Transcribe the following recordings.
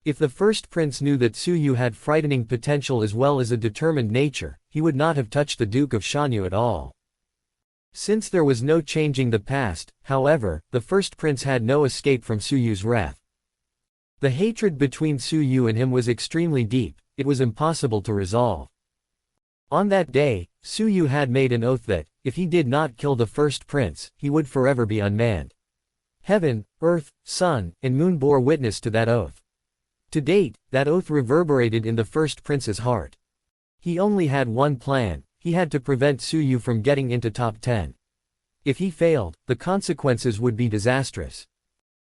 If the first prince knew that Su Yu had frightening potential as well as a determined nature, he would not have touched the Duke of Shanyu at all. Since there was no changing the past, however, the first prince had no escape from Su Yu's wrath. The hatred between Su Yu and him was extremely deep, it was impossible to resolve. On that day, Su Yu had made an oath that, if he did not kill the first prince, he would forever be unmanned. Heaven, earth, sun, and moon bore witness to that oath. To date, that oath reverberated in the first prince's heart. He only had one plan. He had to prevent Su Yu from getting into top 10. If he failed, the consequences would be disastrous.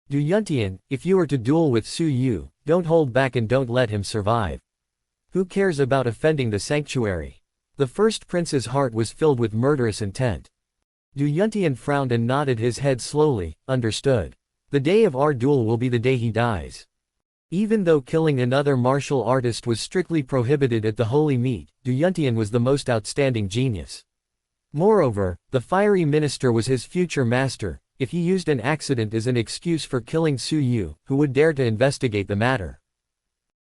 Du Yuntian, if you are to duel with Su Yu, don't hold back and don't let him survive. Who cares about offending the sanctuary? The first prince's heart was filled with murderous intent. Du Yuntian frowned and nodded his head slowly, understood. The day of our duel will be the day he dies. Even though killing another martial artist was strictly prohibited at the Holy Meat, Du Yuntian was the most outstanding genius. Moreover, the fiery minister was his future master. If he used an accident as an excuse for killing Su Yu, who would dare to investigate the matter?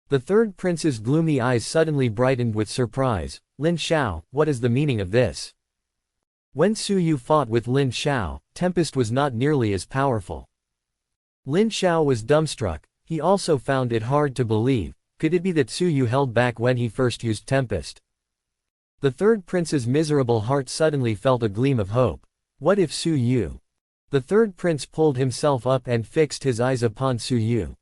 The third prince's gloomy eyes suddenly brightened with surprise. Lin Xiao, what is the meaning of this? When Su Yu fought with Lin Xiao, Tempest was not nearly as powerful. Lin Xiao was dumbstruck. He also found it hard to believe. Could it be that Su Yu held back when he first used Tempest? The third prince's miserable heart suddenly felt a gleam of hope. What if Su Yu? The third prince pulled himself up and fixed his eyes upon Su Yu.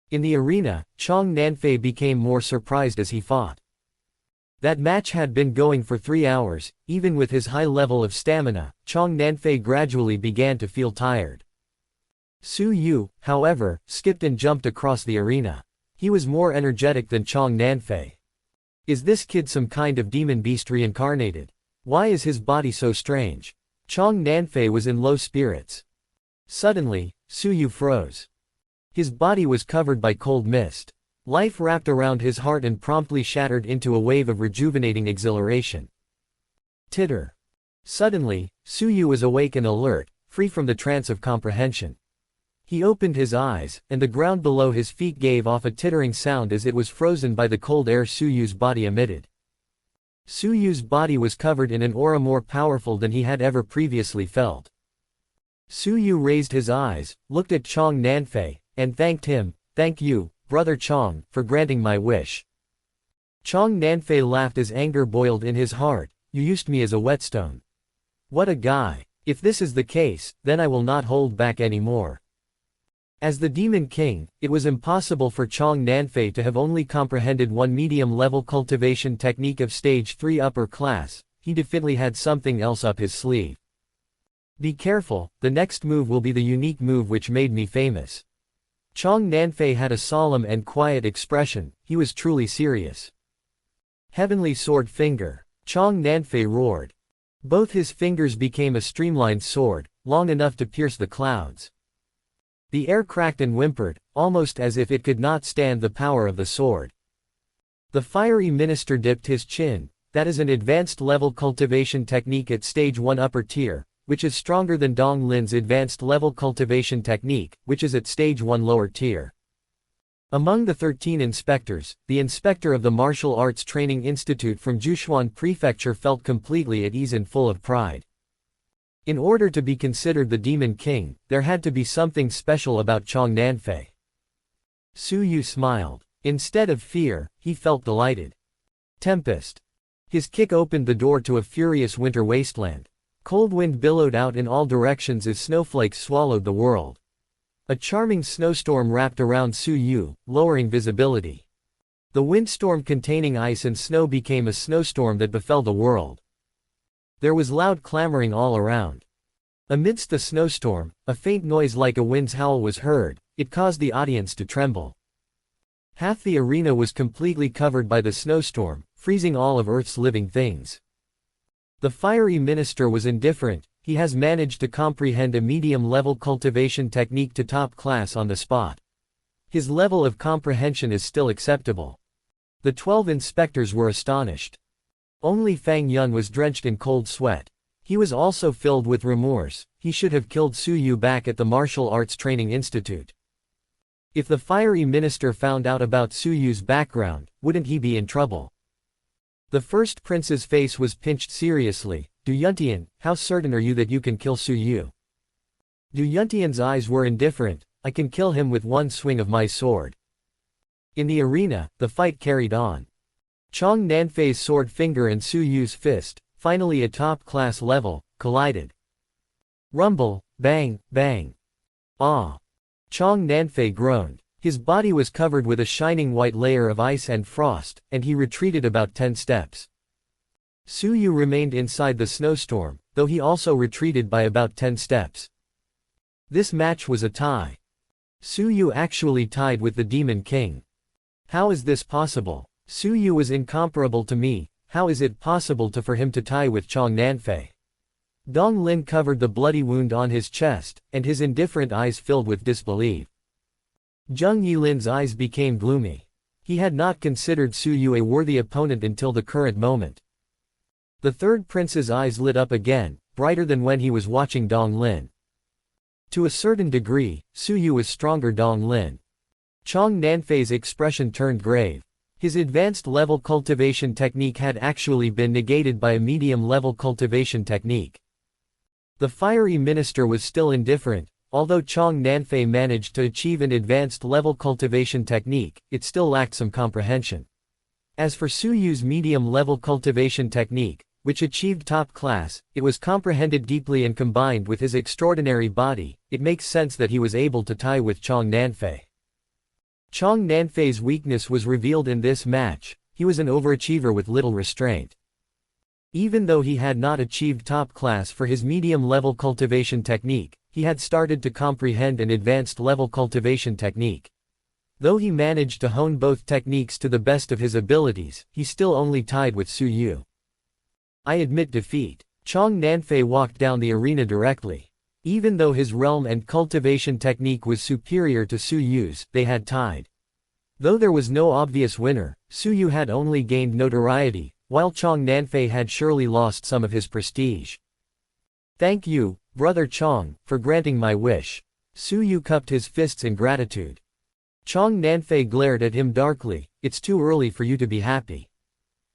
In the arena, Chong Nanfei became more surprised as he fought. That match had been going for 3 hours. Even with his high level of stamina, Chong Nanfei gradually began to feel tired. Su Yu, however, skipped and jumped across the arena. He was more energetic than Chong Nanfei. Is this kid some kind of demon beast reincarnated? Why is his body so strange? Chong Nanfei was in low spirits. Suddenly, Su Yu froze. His body was covered by cold mist. Life wrapped around his heart and promptly shattered into a wave of rejuvenating exhilaration. Titter. Suddenly, Su Yu was awake and alert, free from the trance of comprehension. He opened his eyes, and the ground below his feet gave off a tittering sound as it was frozen by the cold air Su Yu's body emitted. Su Yu's body was covered in an aura more powerful than he had ever previously felt. Su Yu raised his eyes, looked at Chong Nanfei, and thanked him. Thank you, Brother Chong, for granting my wish. Chong Nanfei laughed as anger boiled in his heart. You used me as a whetstone. What a guy. If this is the case, then I will not hold back anymore. As the Demon King, it was impossible for Chong Nanfei to have only comprehended one medium-level cultivation technique of Stage 3 upper class. He definitely had something else up his sleeve. Be careful, the next move will be the unique move which made me famous. Chong Nanfei had a solemn and quiet expression. He was truly serious. Heavenly Sword Finger. Chong Nanfei roared. Both his fingers became a streamlined sword, long enough to pierce the clouds. The air cracked and whimpered, almost as if it could not stand the power of the sword. The fiery minister dipped his chin. That is an advanced level cultivation technique at Stage 1 upper tier, which is stronger than Dong Lin's advanced level cultivation technique, which is at Stage 1 lower tier. Among the 13 inspectors, the inspector of the Martial Arts Training Institute from Jushuan Prefecture felt completely at ease and full of pride. In order to be considered the Demon King, there had to be something special about Chong Nanfei. Su Yu smiled. Instead of fear, he felt delighted. Tempest. His kick opened the door to a furious winter wasteland. Cold wind billowed out in all directions as snowflakes swallowed the world. A charming snowstorm wrapped around Su Yu, lowering visibility. The windstorm containing ice and snow became a snowstorm that befell the world. There was loud clamoring all around. Amidst the snowstorm, a faint noise like a wind's howl was heard. It caused the audience to tremble. Half the arena was completely covered by the snowstorm, freezing all of Earth's living things. The fiery minister was indifferent. He has managed to comprehend a medium-level cultivation technique to top class on the spot. His level of comprehension is still acceptable. The 12 inspectors were astonished. Only Fang Yun was drenched in cold sweat. He was also filled with remorse. He should have killed Su Yu back at the Martial Arts Training Institute. If the fiery minister found out about Su Yu's background, wouldn't he be in trouble? The first prince's face was pinched seriously. Du Yuntian, how certain are you that you can kill Su Yu? Du Yuntian's eyes were indifferent. I can kill him with one swing of my sword. In the arena, the fight carried on. Chong Nanfei's sword finger and Su Yu's fist, finally at top-class level, collided. Rumble, bang, bang. Ah! Chong Nanfei groaned. His body was covered with a shining white layer of ice and frost, and he retreated about 10 steps. Su Yu remained inside the snowstorm, though he also retreated by about 10 steps. This match was a tie. Su Yu actually tied with the Demon King. How is this possible? Su Yu was incomparable to me, how is it possible for him to tie with Chong Nanfei? Dong Lin covered the bloody wound on his chest, and his indifferent eyes filled with disbelief. Zheng Yilin's eyes became gloomy. He had not considered Su Yu a worthy opponent until the current moment. The third prince's eyes lit up again, brighter than when he was watching Dong Lin. To a certain degree, Su Yu was stronger Dong Lin. Chong Nanfei's expression turned grave. His advanced level cultivation technique had actually been negated by a medium level cultivation technique. The fiery minister was still indifferent. Although Chong Nanfei managed to achieve an advanced level cultivation technique, it still lacked some comprehension. As for Su Yu's medium level cultivation technique, which achieved top class, it was comprehended deeply and combined with his extraordinary body, it makes sense that he was able to tie with Chong Nanfei. Chong Nanfei's weakness was revealed in this match. He was an overachiever with little restraint. Even though he had not achieved top class for his medium-level cultivation technique, he had started to comprehend an advanced level cultivation technique. Though he managed to hone both techniques to the best of his abilities, he still only tied with Su Yu. I admit defeat. Chong Nanfei walked down the arena directly. Even though his realm and cultivation technique was superior to Su Yu's, they had tied. Though there was no obvious winner, Su Yu had only gained notoriety, while Chong Nanfei had surely lost some of his prestige. Thank you, Brother Chong, for granting my wish. Su Yu cupped his fists in gratitude. Chong Nanfei glared at him darkly. It's too early for you to be happy.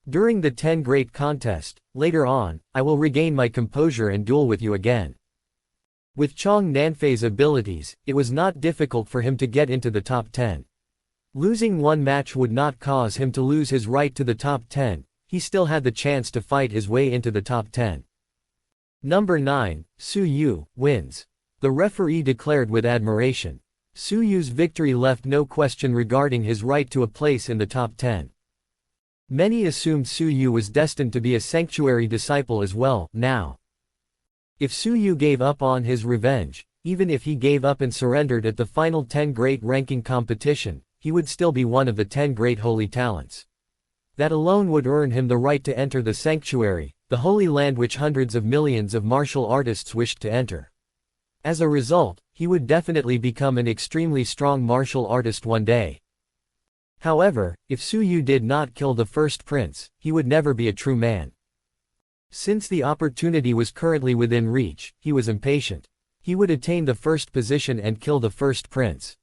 During the 10 Great Contest, later on, I will regain my composure and duel with you again. With Chong Nanfei's abilities, it was not difficult for him to get into the top 10. Losing one match would not cause him to lose his right to the top 10. He still had the chance to fight his way into the top 10. Number 9, Su Yu, wins. The referee declared with admiration. Su Yu's victory left no question regarding his right to a place in the top 10. Many assumed Su Yu was destined to be a sanctuary disciple as well, now. If Su Yu gave up on his revenge, even if he gave up and surrendered at the final 10 great ranking competition, he would still be one of the 10 great holy talents. That alone would earn him the right to enter the sanctuary, the holy land which hundreds of millions of martial artists wished to enter. As a result, he would definitely become an extremely strong martial artist one day. However, if Su Yu did not kill the first prince, he would never be a true man. Since the opportunity was currently within reach, he was impatient. He would attain the first position and kill the first prince.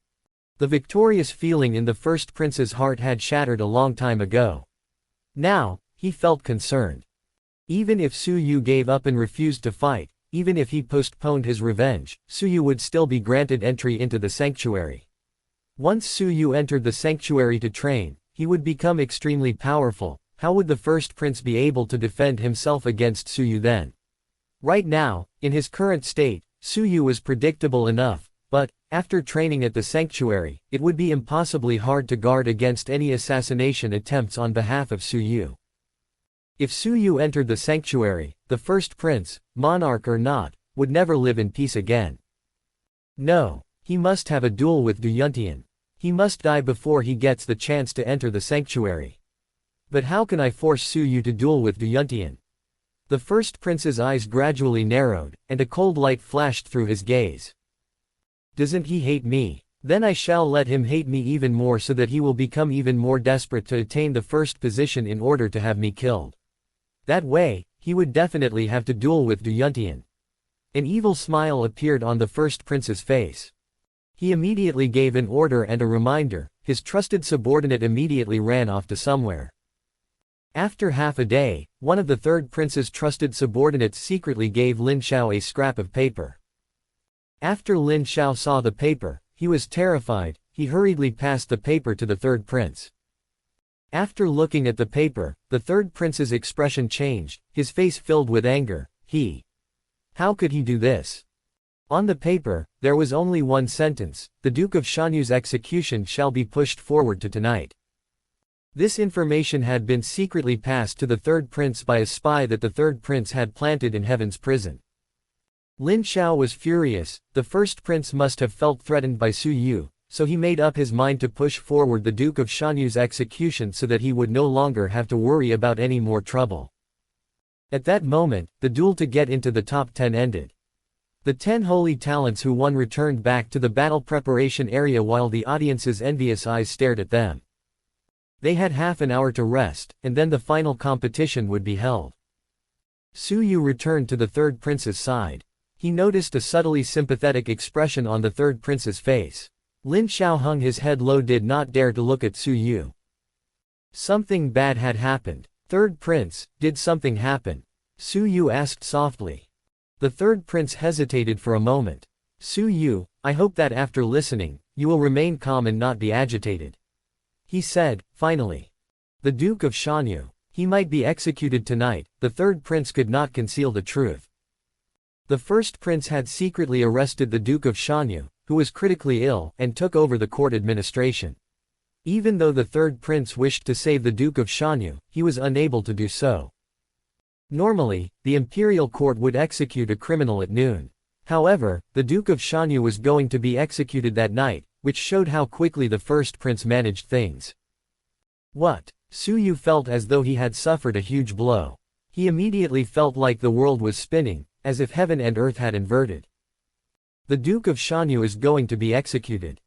The victorious feeling in the first prince's heart had shattered a long time ago. Now, he felt concerned. Even if Su Yu gave up and refused to fight, even if he postponed his revenge, Su Yu would still be granted entry into the sanctuary. Once Su Yu entered the sanctuary to train, he would become extremely powerful. How would the first prince be able to defend himself against Su Yu then? Right now, in his current state, Su Yu was predictable enough, but, after training at the sanctuary, it would be impossibly hard to guard against any assassination attempts on behalf of Su Yu. If Su Yu entered the sanctuary, the first prince, monarch or not, would never live in peace again. No, he must have a duel with Du Yuntian. He must die before he gets the chance to enter the sanctuary. But how can I force Su Yu to duel with Du Yuntian? The first prince's eyes gradually narrowed, and a cold light flashed through his gaze. Doesn't he hate me? Then I shall let him hate me even more so that he will become even more desperate to attain the first position in order to have me killed. That way, he would definitely have to duel with Du Yuntian. An evil smile appeared on the first prince's face. He immediately gave an order and a reminder. His trusted subordinate immediately ran off to somewhere. After half a day, one of the third prince's trusted subordinates secretly gave Lin Xiao a scrap of paper. After Lin Xiao saw the paper, he was terrified. He hurriedly passed the paper to the third prince. After looking at the paper, the third prince's expression changed, his face filled with anger. How could he do this? On the paper, there was only one sentence: the Duke of Shanyu's execution shall be pushed forward to tonight. This information had been secretly passed to the third prince by a spy that the third prince had planted in Heaven's prison. Lin Xiao was furious. The first prince must have felt threatened by Su Yu, so he made up his mind to push forward the Duke of Shanyu's execution so that he would no longer have to worry about any more trouble. At that moment, the duel to get into the top 10 ended. The 10 holy talents who won returned back to the battle preparation area while the audience's envious eyes stared at them. They had half an hour to rest, and then the final competition would be held. Su Yu returned to the third prince's side. He noticed a subtly sympathetic expression on the third prince's face. Lin Xiao hung his head low, did not dare to look at Su Yu. Something bad had happened. Third prince, did something happen? Su Yu asked softly. The third prince hesitated for a moment. Su Yu, I hope that after listening, you will remain calm and not be agitated. He said, finally. The Duke of Shanyu. He might be executed tonight. The third prince could not conceal the truth. The first prince had secretly arrested the Duke of Shanyu, who was critically ill, and took over the court administration. Even though the third prince wished to save the Duke of Shanyu, he was unable to do so. Normally, the imperial court would execute a criminal at noon. However, the Duke of Shanyu was going to be executed that night, which showed how quickly the first prince managed things. What? Su Yu felt as though he had suffered a huge blow. He immediately felt like the world was spinning, as if heaven and earth had inverted. The Duke of Shanyu is going to be executed.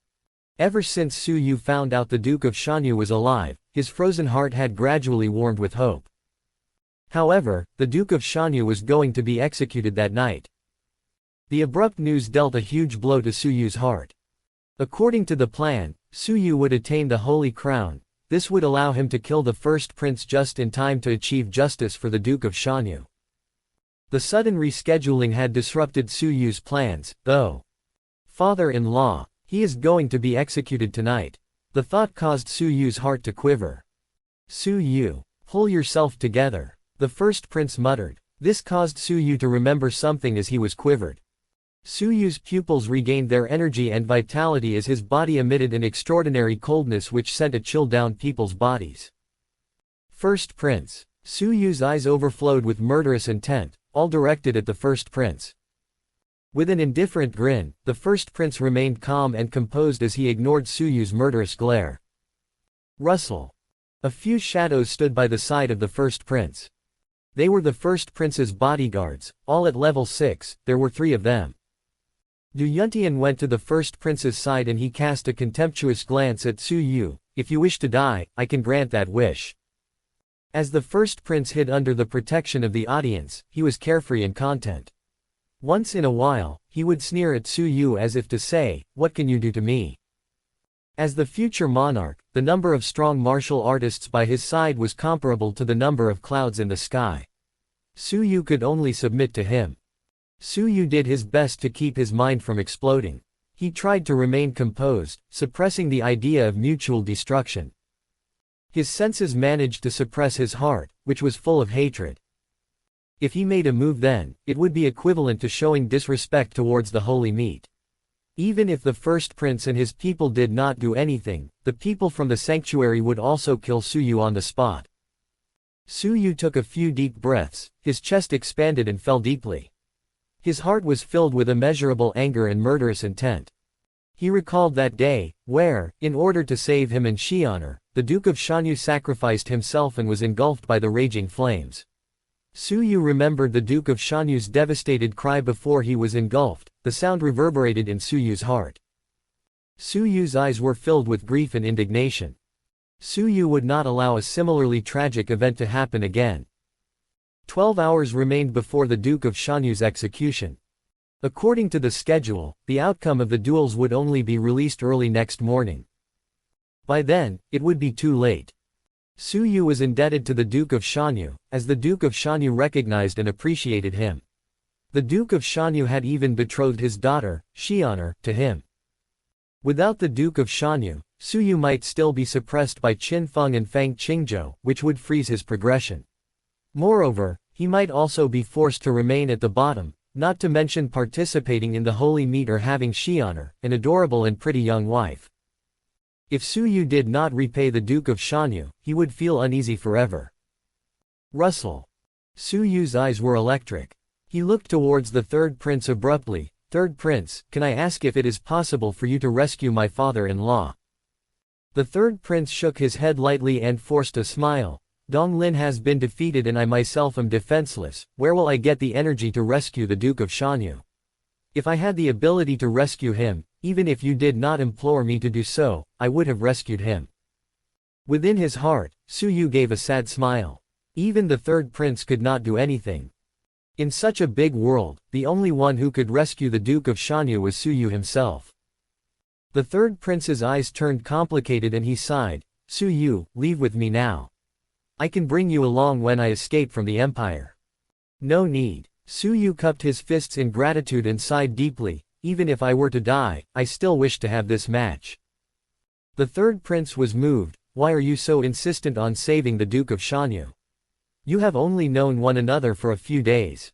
Ever since Su Yu found out the Duke of Shanyu was alive, his frozen heart had gradually warmed with hope. However, the Duke of Shanyu was going to be executed that night. The abrupt news dealt a huge blow to Su Yu's heart. According to the plan, Su Yu would attain the Holy Crown. This would allow him to kill the first prince just in time to achieve justice for the Duke of Shanyu. The sudden rescheduling had disrupted Su Yu's plans, though. Father-in-law, he is going to be executed tonight. The thought caused Su Yu's heart to quiver. Su Yu, pull yourself together, the first prince muttered. This caused Su Yu to remember something as he was quivered. Su Yu's pupils regained their energy and vitality as his body emitted an extraordinary coldness which sent a chill down people's bodies. First prince. Su Yu's eyes overflowed with murderous intent, all directed at the first prince. With an indifferent grin, the first prince remained calm and composed as he ignored Su Yu's murderous glare. Rustle. A few shadows stood by the side of the first prince. They were the first prince's bodyguards, all at level 6, there were 3 of them. Du Yuntian went to the first prince's side and he cast a contemptuous glance at Su Yu. If you wish to die, I can grant that wish. As the first prince hid under the protection of the audience, he was carefree and content. Once in a while, he would sneer at Su Yu as if to say, what can you do to me? As the future monarch, the number of strong martial artists by his side was comparable to the number of clouds in the sky. Su Yu could only submit to him. Su Yu did his best to keep his mind from exploding. He tried to remain composed, suppressing the idea of mutual destruction. His senses managed to suppress his heart, which was full of hatred. If he made a move then, it would be equivalent to showing disrespect towards the holy meat. Even if the first prince and his people did not do anything, the people from the sanctuary would also kill Su Yu on the spot. Su Yu took a few deep breaths, his chest expanded and fell deeply. His heart was filled with immeasurable anger and murderous intent. He recalled that day, where, in order to save him and Xianer, the Duke of Shanyu sacrificed himself and was engulfed by the raging flames. Su Yu remembered the Duke of Shanyu's devastated cry before he was engulfed. The sound reverberated in Su Yu's heart. Su Yu's eyes were filled with grief and indignation. Su Yu would not allow a similarly tragic event to happen again. 12 hours remained before the Duke of Shanyu's execution. According to the schedule, the outcome of the duels would only be released early next morning. By then, it would be too late. Su Yu was indebted to the Duke of Shanyu, as the Duke of Shanyu recognized and appreciated him. The Duke of Shanyu had even betrothed his daughter, Xian'er, to him. Without the Duke of Shanyu, Su Yu might still be suppressed by Qin Feng and Fang Qingzhou, which would freeze his progression. Moreover, he might also be forced to remain at the bottom, not to mention participating in the holy meet or having Xian'er, an adorable and pretty young wife. If Su Yu did not repay the Duke of Shanyu, he would feel uneasy forever. Rustle. Su Yu's eyes were electric. He looked towards the third prince abruptly. "Third prince, can I ask if it is possible for you to rescue my father-in-law?" The third prince shook his head lightly and forced a smile. "Dong Lin has been defeated and I myself am defenseless. Where will I get the energy to rescue the Duke of Shanyu? If I had the ability to rescue him, even if you did not implore me to do so, I would have rescued him." Within his heart, Su Yu gave a sad smile. Even the third prince could not do anything. In such a big world, the only one who could rescue the Duke of Shanyu was Su Yu himself. The third prince's eyes turned complicated and he sighed. "Su Yu, leave with me now. I can bring you along when I escape from the empire." "No need." Su Yu cupped his fists in gratitude and sighed deeply. "Even if I were to die, I still wish to have this match." The third prince was moved. "Why are you so insistent on saving the Duke of Shanyu? You have only known one another for a few days."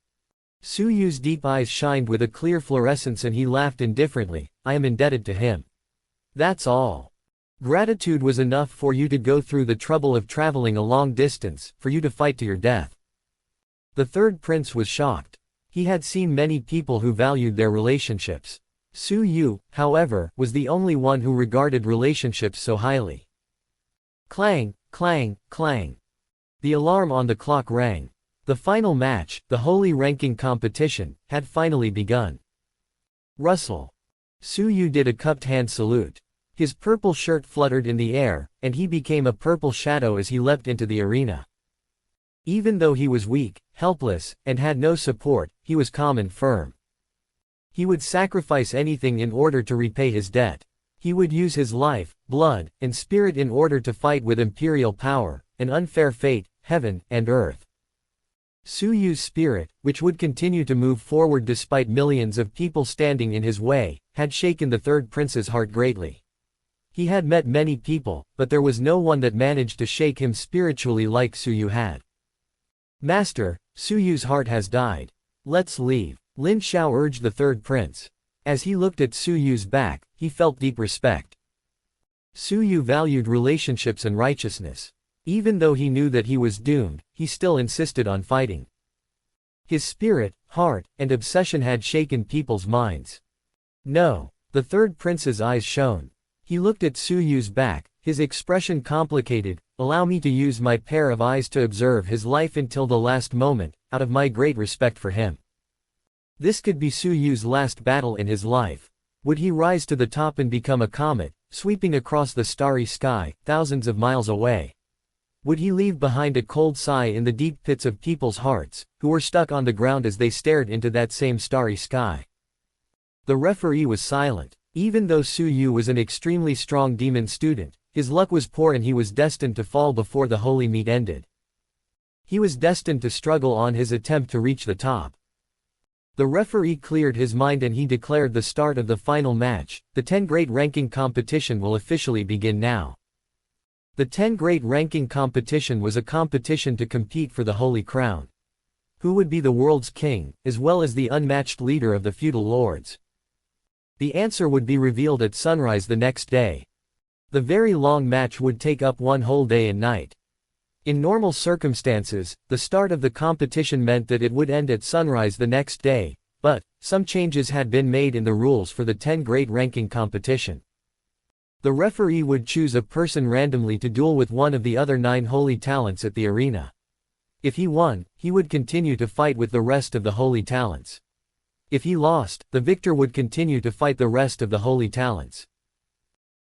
Su Yu's deep eyes shined with a clear fluorescence and he laughed indifferently. "I am indebted to him. That's all. Gratitude was enough for you to go through the trouble of traveling a long distance, for you to fight to your death." The third prince was shocked. He had seen many people who valued their relationships. Su Yu, however, was the only one who regarded relationships so highly. Clang, clang, clang. The alarm on the clock rang. The final match, the holy ranking competition, had finally begun. Rustle. Su Yu did a cupped hand salute. His purple shirt fluttered in the air, and he became a purple shadow as he leapt into the arena. Even though he was weak, helpless, and had no support, he was calm and firm. He would sacrifice anything in order to repay his debt. He would use his life, blood, and spirit in order to fight with imperial power, an unfair fate, heaven, and earth. Su Yu's spirit, which would continue to move forward despite millions of people standing in his way, had shaken the third prince's heart greatly. He had met many people, but there was no one that managed to shake him spiritually like Su Yu had. "Master, Su Yu's heart has died. Let's leave," Lin Xiao urged the third prince. As he looked at Su Yu's back, he felt deep respect. Su Yu valued relationships and righteousness. Even though he knew that he was doomed, he still insisted on fighting. His spirit, heart, and obsession had shaken people's minds. "No." The third prince's eyes shone. He looked at Su Yu's back, his expression complicated. "Allow me to use my pair of eyes to observe his life until the last moment, out of my great respect for him." This could be Su Yu's last battle in his life. Would he rise to the top and become a comet, sweeping across the starry sky, thousands of miles away? Would he leave behind a cold sigh in the deep pits of people's hearts, who were stuck on the ground as they stared into that same starry sky? The referee was silent. Even though Su Yu was an extremely strong demon student, his luck was poor and he was destined to fall before the holy meet ended. He was destined to struggle on his attempt to reach the top. The referee cleared his mind and he declared the start of the final match. The 10 Great Ranking competition will officially begin now. The 10 Great Ranking competition was a competition to compete for the Holy Crown. Who would be the world's king, as well as the unmatched leader of the feudal lords? The answer would be revealed at sunrise the next day. The very long match would take up one whole day and night. In normal circumstances, the start of the competition meant that it would end at sunrise the next day, but some changes had been made in the rules for the 10 Great Ranking competition. The referee would choose a person randomly to duel with one of the other 9 holy talents at the arena. If he won, he would continue to fight with the rest of the holy talents. If he lost, the victor would continue to fight the rest of the holy talents.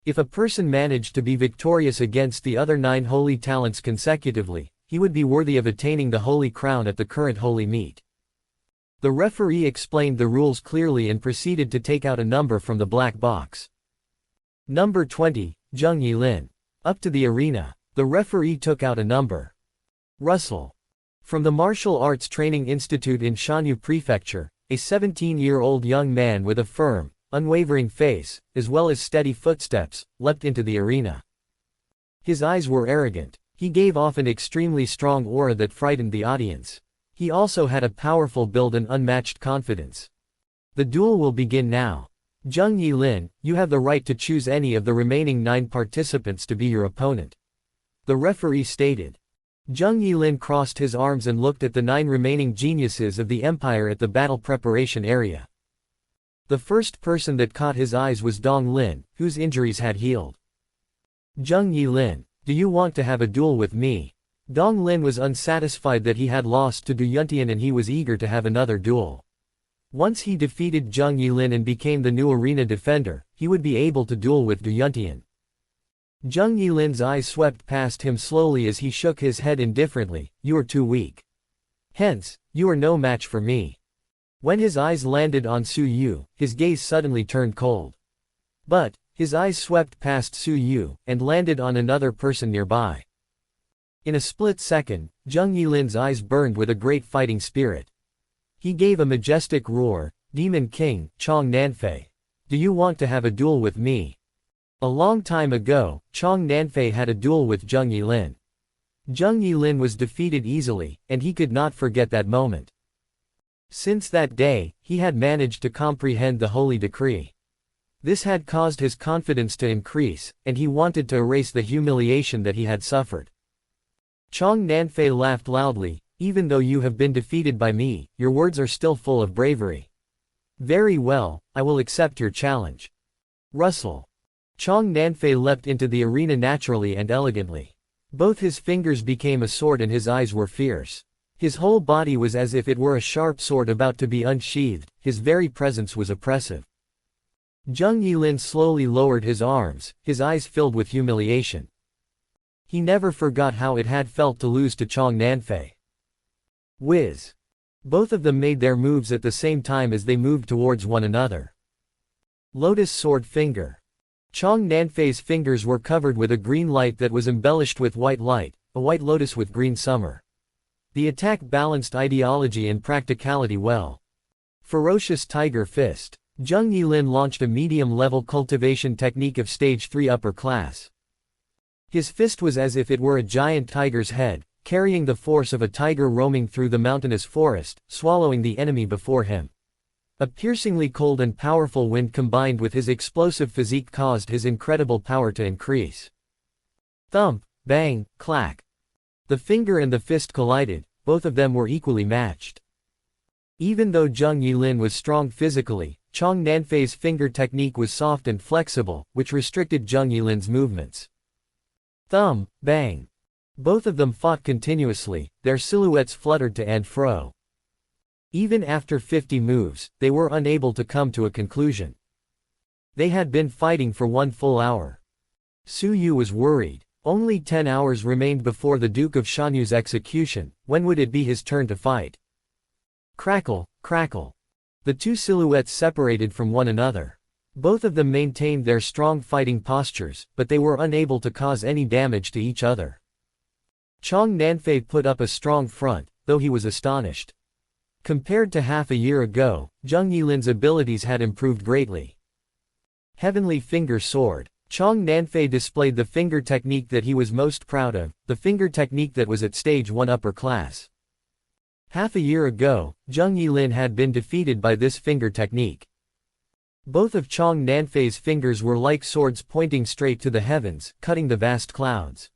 If a person managed to be victorious against the other 9 holy talents consecutively, he would be worthy of attaining the holy crown at the current holy meet. The referee explained the rules clearly and proceeded to take out a number from the black box. Number 20, Zheng Yilin. Up to the arena. The referee took out a number. Russell. From the Martial Arts Training Institute in Shanyu Prefecture, a 17-year-old young man with a firm, unwavering face, as well as steady footsteps, leapt into the arena. His eyes were arrogant. He gave off an extremely strong aura that frightened the audience. He also had a powerful build and unmatched confidence. The duel will begin now. Zheng Yilin, you have the right to choose any of the remaining 9 participants to be your opponent. The referee stated. Zheng Yilin crossed his arms and looked at the 9 remaining geniuses of the empire at the battle preparation area. The first person that caught his eyes was Dong Lin, whose injuries had healed. Zheng Yilin, do you want to have a duel with me? Dong Lin was unsatisfied that he had lost to Du Yuntian and he was eager to have another duel. Once he defeated Zheng Yilin and became the new arena defender, he would be able to duel with Du Yuntian. Zheng Yilin's eyes swept past him slowly as he shook his head indifferently. You are too weak. Hence, you are no match for me. When his eyes landed on Su Yu, his gaze suddenly turned cold. But, his eyes swept past Su Yu, and landed on another person nearby. In a split second, Zheng Yilin's eyes burned with a great fighting spirit. He gave a majestic roar, Demon King, Chong Nanfei. Do you want to have a duel with me? A long time ago, Chong Nanfei had a duel with Zheng Yilin. Zheng Yilin was defeated easily, and he could not forget that moment. Since that day, he had managed to comprehend the holy decree. This had caused his confidence to increase, and he wanted to erase the humiliation that he had suffered. Chong Nanfei laughed loudly. Even though you have been defeated by me, your words are still full of bravery. Very well, I will accept your challenge. Russell. Chong Nanfei leapt into the arena naturally and elegantly. Both his fingers became a sword and his eyes were fierce. His whole body was as if it were a sharp sword about to be unsheathed, his very presence was oppressive. Zheng Yilin slowly lowered his arms, his eyes filled with humiliation. He never forgot how it had felt to lose to Chong Nanfei. Whiz. Both of them made their moves at the same time as they moved towards one another. Lotus Sword Finger. Chong Nanfei's fingers were covered with a green light that was embellished with white light, a white lotus with green summer. The attack balanced ideology and practicality well. Ferocious Tiger Fist. Zheng Yilin launched a medium-level cultivation technique of Stage 3 upper class. His fist was as if it were a giant tiger's head, carrying the force of a tiger roaming through the mountainous forest, swallowing the enemy before him. A piercingly cold and powerful wind combined with his explosive physique caused his incredible power to increase. Thump, bang, clack. The finger and the fist collided, both of them were equally matched. Even though Zheng Yilin was strong physically, Chong Nanfei's finger technique was soft and flexible, which restricted Zheng Yilin's movements. Thumb, bang. Both of them fought continuously, their silhouettes fluttered to and fro. Even after 50 moves, they were unable to come to a conclusion. They had been fighting for 1 full hour. Su Yu was worried. Only 10 hours remained before the Duke of Shanyu's execution. When would it be his turn to fight? Crackle, crackle. The two silhouettes separated from one another. Both of them maintained their strong fighting postures, but they were unable to cause any damage to each other. Chong Nanfei put up a strong front, though he was astonished. Compared to half a year ago, Zheng Yilin's abilities had improved greatly. Heavenly Finger Sword. Chong Nanfei displayed the finger technique that he was most proud of, the finger technique that was at Stage 1 upper class. Half a year ago, Zheng Yilin had been defeated by this finger technique. Both of Chong Nanfei's fingers were like swords pointing straight to the heavens, cutting the vast clouds.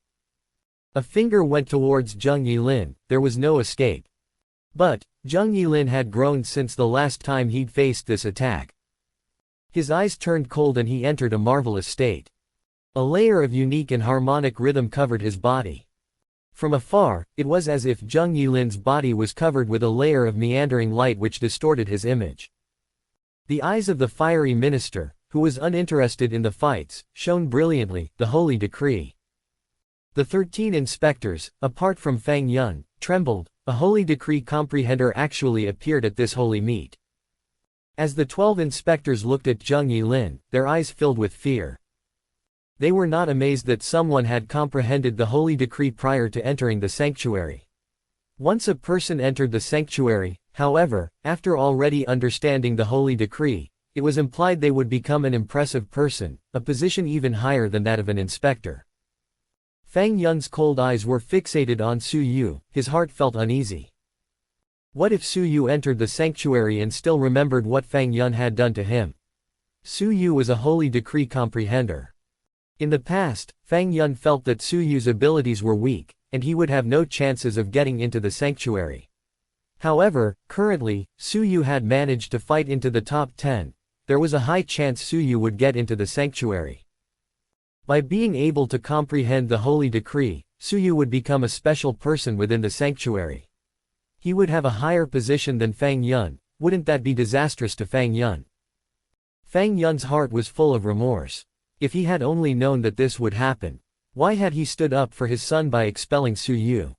A finger went towards Zheng Yilin, there was no escape. But, Zheng Yilin had grown since the last time he'd faced this attack. His eyes turned cold and he entered a marvelous state. A layer of unique and harmonic rhythm covered his body. From afar, it was as if Zheng Yilin's body was covered with a layer of meandering light which distorted his image. The eyes of the fiery minister, who was uninterested in the fights, shone brilliantly, the holy decree. The 13 inspectors, apart from Fang Yun, trembled, a holy decree comprehender actually appeared at this holy meet. As the 12 inspectors looked at Zheng Yilin, their eyes filled with fear. They were not amazed that someone had comprehended the holy decree prior to entering the sanctuary. Once a person entered the sanctuary, however, after already understanding the holy decree, it was implied they would become an impressive person, a position even higher than that of an inspector. Fang Yun's cold eyes were fixated on Su Yu, his heart felt uneasy. What if Su Yu entered the sanctuary and still remembered what Fang Yun had done to him? Su Yu was a holy decree comprehender. In the past, Fang Yun felt that Su Yu's abilities were weak, and he would have no chances of getting into the sanctuary. However, currently, Su Yu had managed to fight into the top 10. There was a high chance Su Yu would get into the sanctuary. By being able to comprehend the holy decree, Su Yu would become a special person within the sanctuary. He would have a higher position than Fang Yun. Wouldn't that be disastrous to Fang Yun? Fang Yun's heart was full of remorse. If he had only known that this would happen, why had he stood up for his son by expelling Su Yu?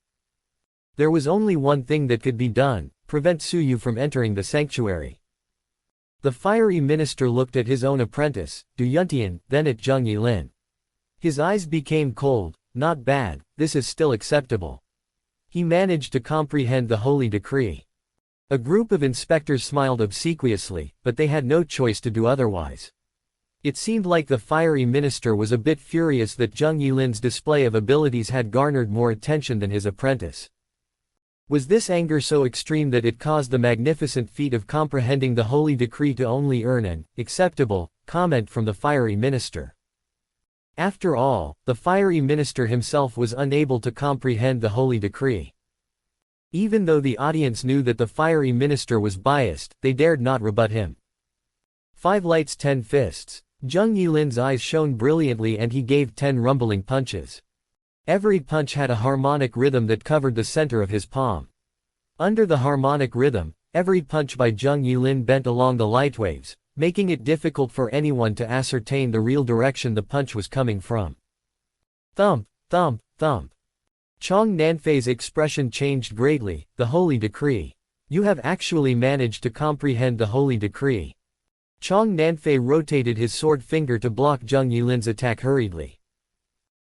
There was only one thing that could be done: prevent Su Yu from entering the sanctuary. The fiery minister looked at his own apprentice, Du Yuntian, then at Zheng Yilin. His eyes became cold. Not bad, this is still acceptable. He managed to comprehend the holy decree. A group of inspectors smiled obsequiously, but they had no choice to do otherwise. It seemed like the fiery minister was a bit furious that Zheng Yilin's display of abilities had garnered more attention than his apprentice. Was this anger so extreme that it caused the magnificent feat of comprehending the holy decree to only earn an acceptable comment from the fiery minister? After all, the fiery minister himself was unable to comprehend the holy decree. Even though the audience knew that the fiery minister was biased, they dared not rebut him. 5 lights 10 fists. Zheng Yilin's eyes shone brilliantly and he gave 10 rumbling punches. Every punch had a harmonic rhythm that covered the center of his palm. Under the harmonic rhythm, every punch by Zheng Yilin bent along the light waves, making it difficult for anyone to ascertain the real direction the punch was coming from. Thump, thump, thump. Chong Nanfei's expression changed greatly. The holy decree. You have actually managed to comprehend the holy decree. Chong Nanfei rotated his sword finger to block Zheng Yilin's attack hurriedly.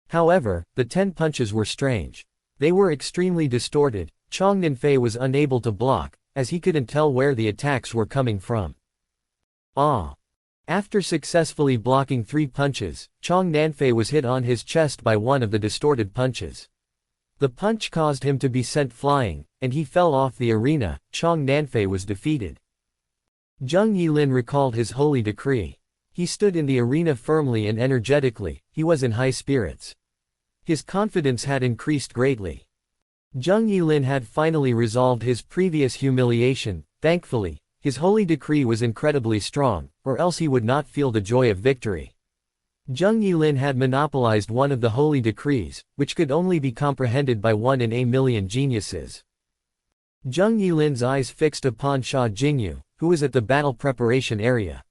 However, the 10 punches were strange. They were extremely distorted. Chong Nanfei was unable to block, as he couldn't tell where the attacks were coming from. After successfully blocking 3 punches, Chong Nanfei was hit on his chest by one of the distorted punches. The punch caused him to be sent flying, and he fell off the arena. Chong Nanfei was defeated. Zheng Yilin recalled his holy decree. He stood in the arena firmly and energetically. He was in high spirits. His confidence had increased greatly. Zheng Yilin had finally resolved his previous humiliation. Thankfully, his holy decree was incredibly strong, or else he would not feel the joy of victory. Zheng Yilin had monopolized one of the holy decrees, which could only be comprehended by one in a million geniuses. Zheng Yilin's eyes fixed upon Sha Jingyu, who was at the battle preparation area.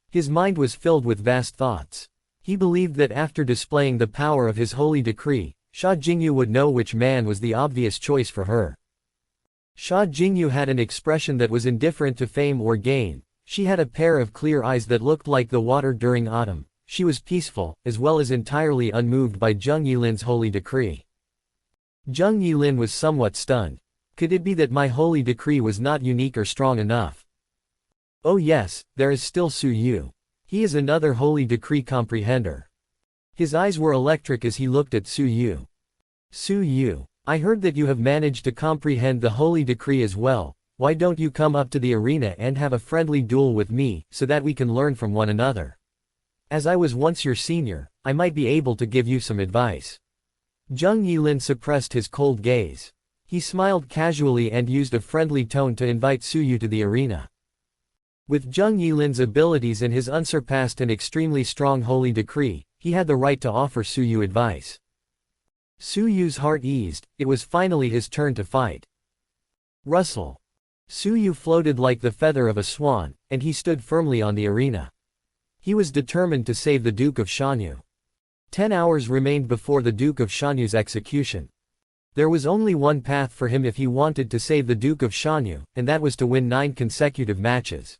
His mind was filled with vast thoughts. He believed that after displaying the power of his holy decree, Sha Jingyu would know which man was the obvious choice for her. Sha Jingyu had an expression that was indifferent to fame or gain. She had a pair of clear eyes that looked like the water during autumn. She was peaceful, as well as entirely unmoved by Zheng Yilin's holy decree. Zheng Yilin was somewhat stunned. Could it be that my holy decree was not unique or strong enough? Oh yes, there is still Su Yu. He is another holy decree comprehender. His eyes were electric as he looked at Su Yu. Su Yu, I heard that you have managed to comprehend the holy decree as well. Why don't you come up to the arena and have a friendly duel with me, so that we can learn from one another? As I was once your senior, I might be able to give you some advice. Zheng Yilin suppressed his cold gaze. He smiled casually and used a friendly tone to invite Su Yu to the arena. With Zheng Yilin's abilities and his unsurpassed and extremely strong holy decree, he had the right to offer Su Yu advice. Su Yu's heart eased. It was finally his turn to fight. Rustle. Su Yu floated like the feather of a swan, and he stood firmly on the arena. He was determined to save the Duke of Shanyu. 10 hours remained before the Duke of Shanyu's execution. There was only one path for him if he wanted to save the Duke of Shanyu, and that was to win 9 consecutive matches.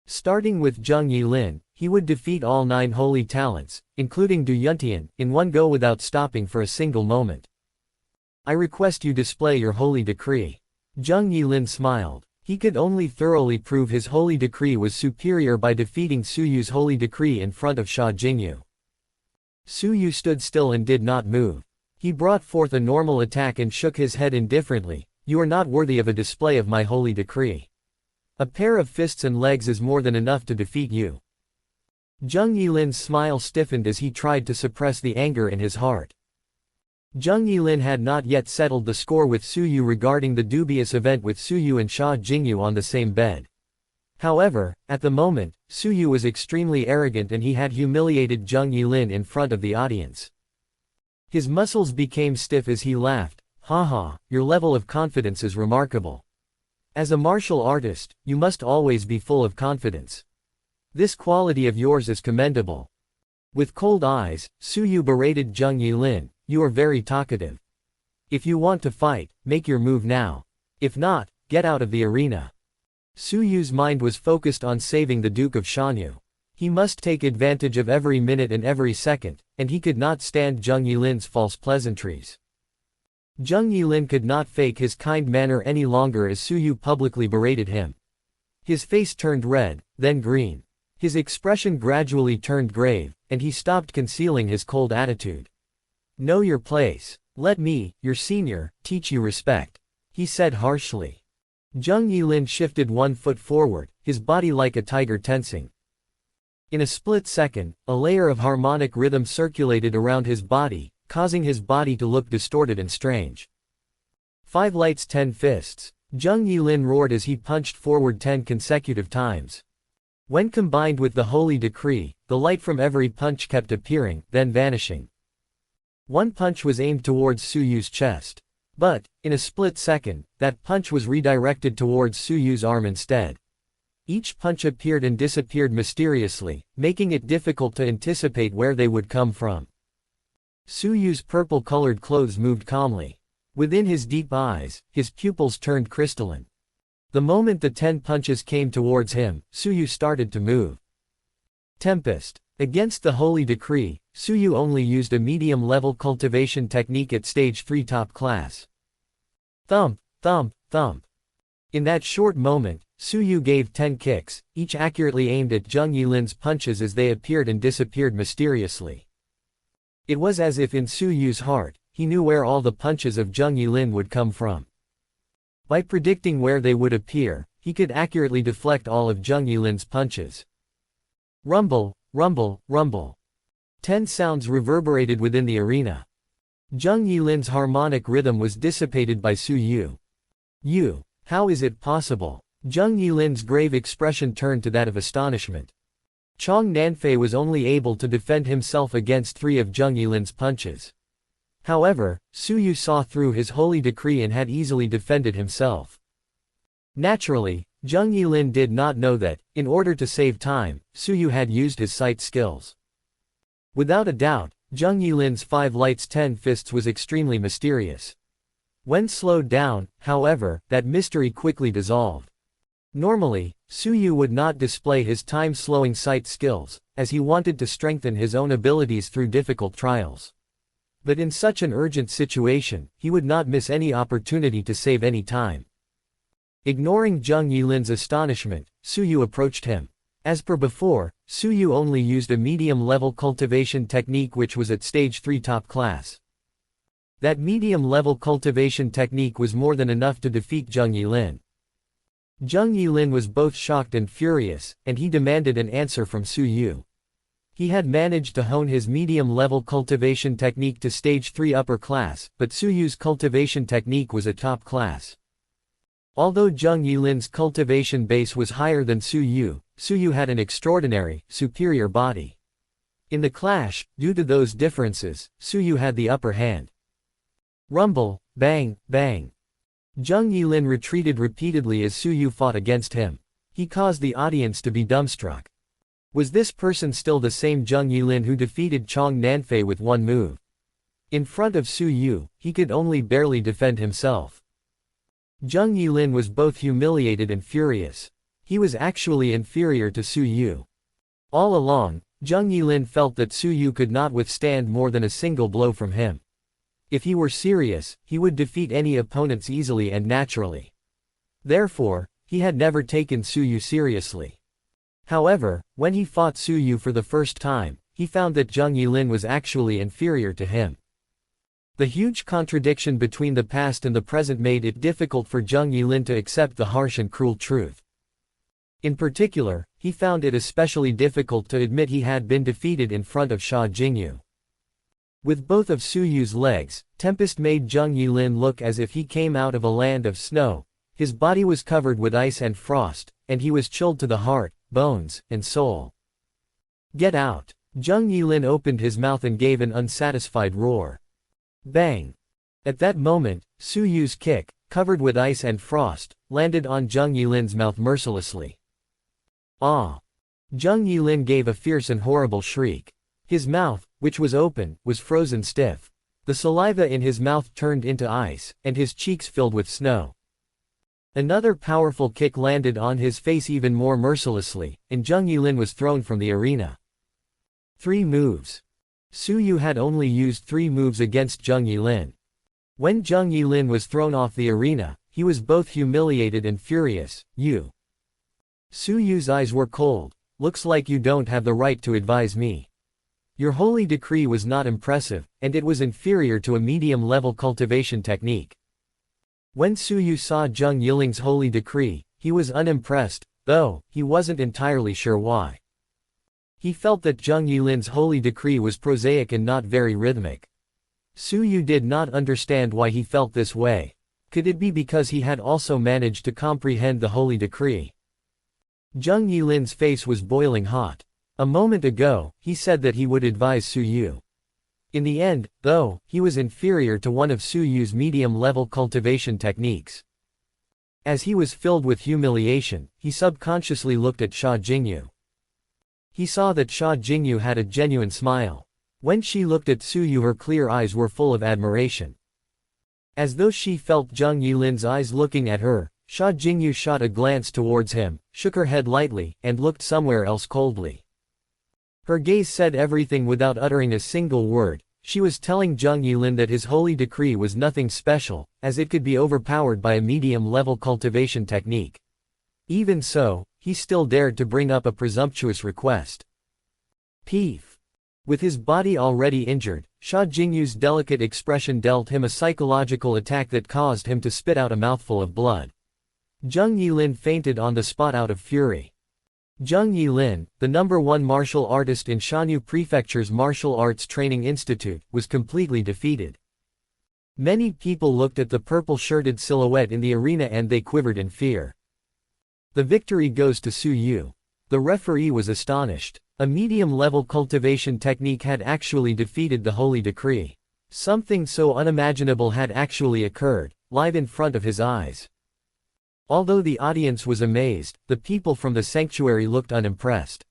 Starting with Zheng Yilin, he would defeat all 9 holy talents, including Du Yuntian, in one go without stopping for a single moment. I request you display your holy decree. Zheng Yilin smiled. He could only thoroughly prove his holy decree was superior by defeating Su Yu's holy decree in front of Sha Jingyu. Su Yu stood still and did not move. He brought forth a normal attack and shook his head indifferently. You are not worthy of a display of my holy decree. A pair of fists and legs is more than enough to defeat you. Zheng Yilin's smile stiffened as he tried to suppress the anger in his heart. Zheng Yilin had not yet settled the score with Su Yu regarding the dubious event with Su Yu and Sha Jingyu on the same bed. However, at the moment, Su Yu was extremely arrogant and he had humiliated Zheng Yilin in front of the audience. His muscles became stiff as he laughed. Haha, your level of confidence is remarkable. As a martial artist, you must always be full of confidence. This quality of yours is commendable. With cold eyes, Su Yu berated Zheng Yilin. You are very talkative. If you want to fight, make your move now. If not, get out of the arena. Su Yu's mind was focused on saving the Duke of Shanyu. He must take advantage of every minute and every second, and he could not stand Zheng Yilin's false pleasantries. Zheng Yilin could not fake his kind manner any longer as Su Yu publicly berated him. His face turned red, then green. His expression gradually turned grave, and he stopped concealing his cold attitude. Know your place. Let me, your senior, teach you respect, he said harshly. Zheng Yilin shifted 1 foot forward, his body like a tiger tensing. In a split second, a layer of harmonic rhythm circulated around his body, causing his body to look distorted and strange. 5 lights 10 fists. Zheng Yilin roared as he punched forward 10 consecutive times. When combined with the holy decree, the light from every punch kept appearing, then vanishing. One punch was aimed towards Su Yu's chest. But, in a split second, that punch was redirected towards Su Yu's arm instead. Each punch appeared and disappeared mysteriously, making it difficult to anticipate where they would come from. Su Yu's purple-colored clothes moved calmly. Within his deep eyes, his pupils turned crystalline. The moment the 10 punches came towards him, Su Yu started to move. Tempest. Against the holy decree, Su Yu only used a medium-level cultivation technique at stage 3 top class. Thump, thump, thump. In that short moment, Su Yu gave 10 kicks, each accurately aimed at Zheng Yilin's punches as they appeared and disappeared mysteriously. It was as if in Su Yu's heart, he knew where all the punches of Zheng Yilin would come from. By predicting where they would appear, he could accurately deflect all of Zheng Yilin's punches. Rumble, rumble, rumble. 10 sounds reverberated within the arena. Zheng Yilin's harmonic rhythm was dissipated by Su Yu. You, how is it possible? Zheng Yilin's grave expression turned to that of astonishment. Chong Nanfei was only able to defend himself against 3 of Zheng Yilin's punches. However, Su Yu saw through his holy decree and had easily defended himself. Naturally, Zheng Yilin did not know that, in order to save time, Su Yu had used his sight skills. Without a doubt, Zheng Yilin's 5 lights 10 fists was extremely mysterious. When slowed down, however, that mystery quickly dissolved. Normally, Su Yu would not display his time-slowing sight skills, as he wanted to strengthen his own abilities through difficult trials. But in such an urgent situation, he would not miss any opportunity to save any time. Ignoring Zheng Yilin's astonishment, Su Yu approached him. As per before, Su Yu only used a medium-level cultivation technique which was at stage 3 top class. That medium-level cultivation technique was more than enough to defeat Zheng Yilin. Zheng Yilin was both shocked and furious, and he demanded an answer from Su Yu. He had managed to hone his medium-level cultivation technique to stage 3 upper class, but Su Yu's cultivation technique was at top class. Although Zheng Yilin's cultivation base was higher than Su Yu had an extraordinary, superior body. In the clash, due to those differences, Su Yu had the upper hand. Rumble, bang, bang. Zheng Yilin retreated repeatedly as Su Yu fought against him. He caused the audience to be dumbstruck. Was this person still the same Zheng Yilin who defeated Chong Nanfei with one move? In front of Su Yu, he could only barely defend himself. Zheng Yilin was both humiliated and furious. He was actually inferior to Su Yu. All along, Zheng Yilin felt that Su Yu could not withstand more than a single blow from him. If he were serious, he would defeat any opponents easily and naturally. Therefore, he had never taken Su Yu seriously. However, when he fought Su Yu for the first time, he found that Zheng Yilin was actually inferior to him. The huge contradiction between the past and the present made it difficult for Zheng Yilin to accept the harsh and cruel truth. In particular, he found it especially difficult to admit he had been defeated in front of Sha Jingyu. With both of Su Yu's legs, Tempest made Zheng Yilin look as if he came out of a land of snow. His body was covered with ice and frost, and he was chilled to the heart, bones, and soul. "Get out!" Zheng Yilin opened his mouth and gave an unsatisfied roar. Bang! At that moment, Su Yu's kick, covered with ice and frost, landed on Zheng Yilin's mouth mercilessly. Ah! Zheng Yilin gave a fierce and horrible shriek. His mouth, which was open, was frozen stiff. The saliva in his mouth turned into ice, and his cheeks filled with snow. Another powerful kick landed on his face even more mercilessly, and Zheng Yilin was thrown from the arena. 3 moves. Su Yu had only used 3 moves against Zheng Yilin. When Zheng Yilin was thrown off the arena, he was both humiliated and furious. Su Yu's eyes were cold. "Looks like you don't have the right to advise me. Your holy decree was not impressive, and it was inferior to a medium-level cultivation technique." When Su Yu saw Zheng Yilin's holy decree, he was unimpressed, though he wasn't entirely sure why. He felt that Zheng Yilin's holy decree was prosaic and not very rhythmic. Su Yu did not understand why he felt this way. Could it be because he had also managed to comprehend the holy decree? Zheng Yilin's face was boiling hot. A moment ago, he said that he would advise Su Yu. In the end, though, he was inferior to one of Su Yu's medium-level cultivation techniques. As he was filled with humiliation, he subconsciously looked at Sha Jingyu. He saw that Sha Jingyu had a genuine smile. When she looked at Su Yu, her clear eyes were full of admiration. As though she felt Zheng Yilin's eyes looking at her, Sha Jingyu shot a glance towards him, shook her head lightly, and looked somewhere else coldly. Her gaze said everything without uttering a single word. She was telling Zheng Yilin that his holy decree was nothing special, as it could be overpowered by a medium-level cultivation technique. Even so, he still dared to bring up a presumptuous request. Peef. With his body already injured, Sha Jingyu's delicate expression dealt him a psychological attack that caused him to spit out a mouthful of blood. Zheng Yilin fainted on the spot out of fury. Zheng Yilin, the #1 martial artist in Shanyu Prefecture's Martial Arts Training Institute, was completely defeated. Many people looked at the purple-shirted silhouette in the arena and they quivered in fear. The victory goes to Su Yu. The referee was astonished. A medium-level cultivation technique had actually defeated the holy decree. Something so unimaginable had actually occurred, live in front of his eyes. Although the audience was amazed, the people from the sanctuary looked unimpressed.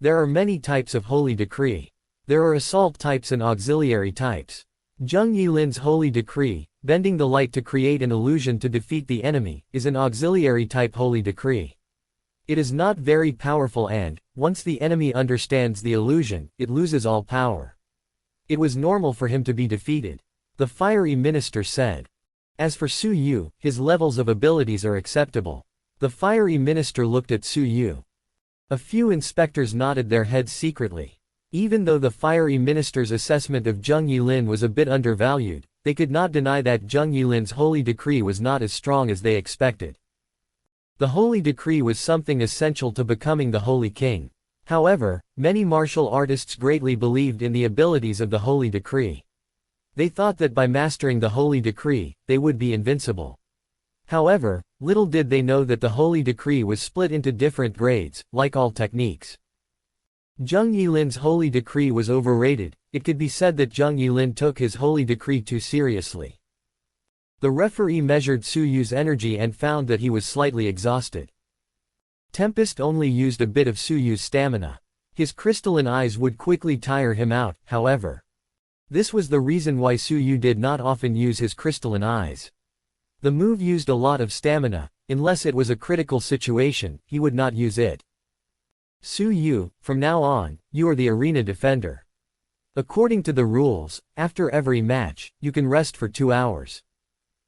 There are many types of holy decree. There are assault types and auxiliary types. Zheng Yilin's holy decree, bending the light to create an illusion to defeat the enemy, is an auxiliary type holy decree. It is not very powerful and, once the enemy understands the illusion, it loses all power. It was normal for him to be defeated. The fiery minister said. As for Su Yu, his levels of abilities are acceptable. The fiery minister looked at Su Yu. A few inspectors nodded their heads secretly. Even though the fiery minister's assessment of Zheng Yilin was a bit undervalued, they could not deny that Zheng Yilin's holy decree was not as strong as they expected. The holy decree was something essential to becoming the holy king. However, many martial artists greatly believed in the abilities of the holy decree. They thought that by mastering the holy decree, they would be invincible. However, little did they know that the holy decree was split into different grades, like all techniques. Zheng Yilin's holy decree was overrated. It could be said that Zheng Yilin took his holy decree too seriously. The referee measured Su Yu's energy and found that he was slightly exhausted. Tempest only used a bit of Su Yu's stamina. His crystalline eyes would quickly tire him out, however. This was the reason why Su Yu did not often use his crystalline eyes. The move used a lot of stamina, unless it was a critical situation, he would not use it. Su Yu, from now on, you are the arena defender. According to the rules, after every match, you can rest for 2 hours.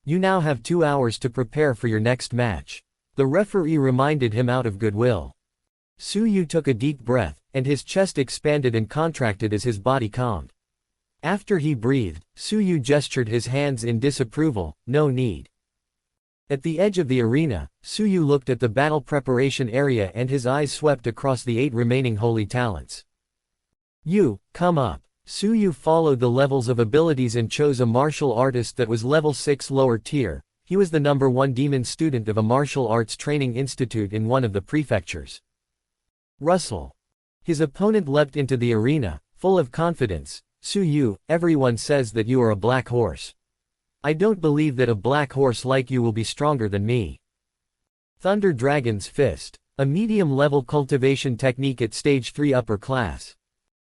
You now have 2 hours to prepare for your next match. The referee reminded him out of goodwill. Su Yu took a deep breath, and his chest expanded and contracted as his body calmed. After he breathed, Su Yu gestured his hands in disapproval, no need. At the edge of the arena, Su Yu looked at the battle preparation area and his eyes swept across the 8 remaining holy talents. You, come up. Su Yu followed the levels of abilities and chose a martial artist that was level 6 lower tier. He was the number 1 demon student of a martial arts training institute in one of the prefectures. Russell. His opponent leapt into the arena, full of confidence. Su Yu, everyone says that you are a black horse. I don't believe that a black horse like you will be stronger than me. Thunder Dragon's Fist. A medium-level cultivation technique at stage 3 upper class.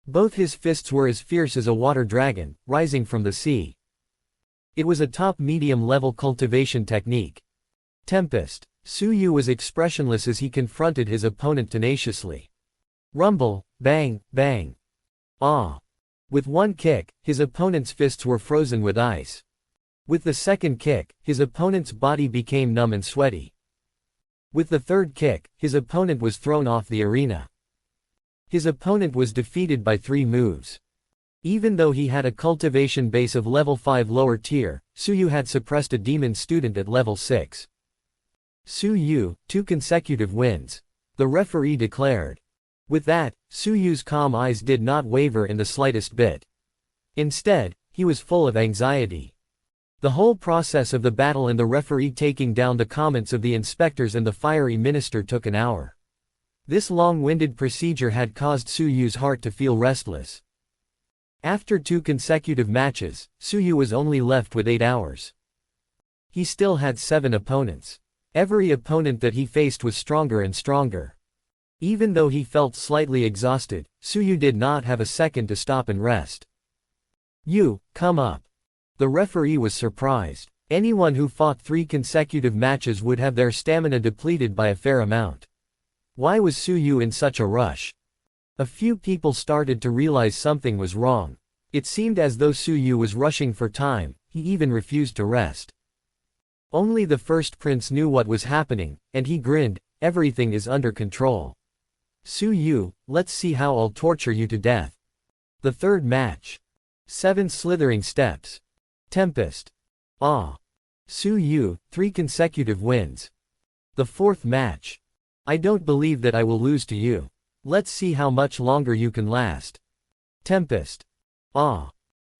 Both his fists were as fierce as a water dragon, rising from the sea. It was a top medium-level cultivation technique. Tempest. Su Yu was expressionless as he confronted his opponent tenaciously. Rumble, bang, bang. Ah! With one kick, his opponent's fists were frozen with ice. With the second kick, his opponent's body became numb and sweaty. With the third kick, his opponent was thrown off the arena. His opponent was defeated by 3 moves. Even though he had a cultivation base of level 5 lower tier, Su Yu had suppressed a demon student at level 6. Su Yu, 2 consecutive wins. The referee declared. With that, Su Yu's calm eyes did not waver in the slightest bit. Instead, he was full of anxiety. The whole process of the battle and the referee taking down the comments of the inspectors and the fiery minister took an hour. This long-winded procedure had caused Su Yu's heart to feel restless. After 2 consecutive matches, Su Yu was only left with 8 hours. He still had 7 opponents. Every opponent that he faced was stronger and stronger. Even though he felt slightly exhausted, Su Yu did not have a second to stop and rest. You, come up. The referee was surprised. Anyone who fought 3 consecutive matches would have their stamina depleted by a fair amount. Why was Su Yu in such a rush? A few people started to realize something was wrong. It seemed as though Su Yu was rushing for time, he even refused to rest. Only the first prince knew what was happening, and he grinned, everything is under control. Su Yu, let's see how I'll torture you to death. The third match. 7 slithering steps. Tempest. Ah. Su Yu, 3 consecutive wins. The fourth match. I don't believe that I will lose to you. Let's see how much longer you can last. Tempest. Ah.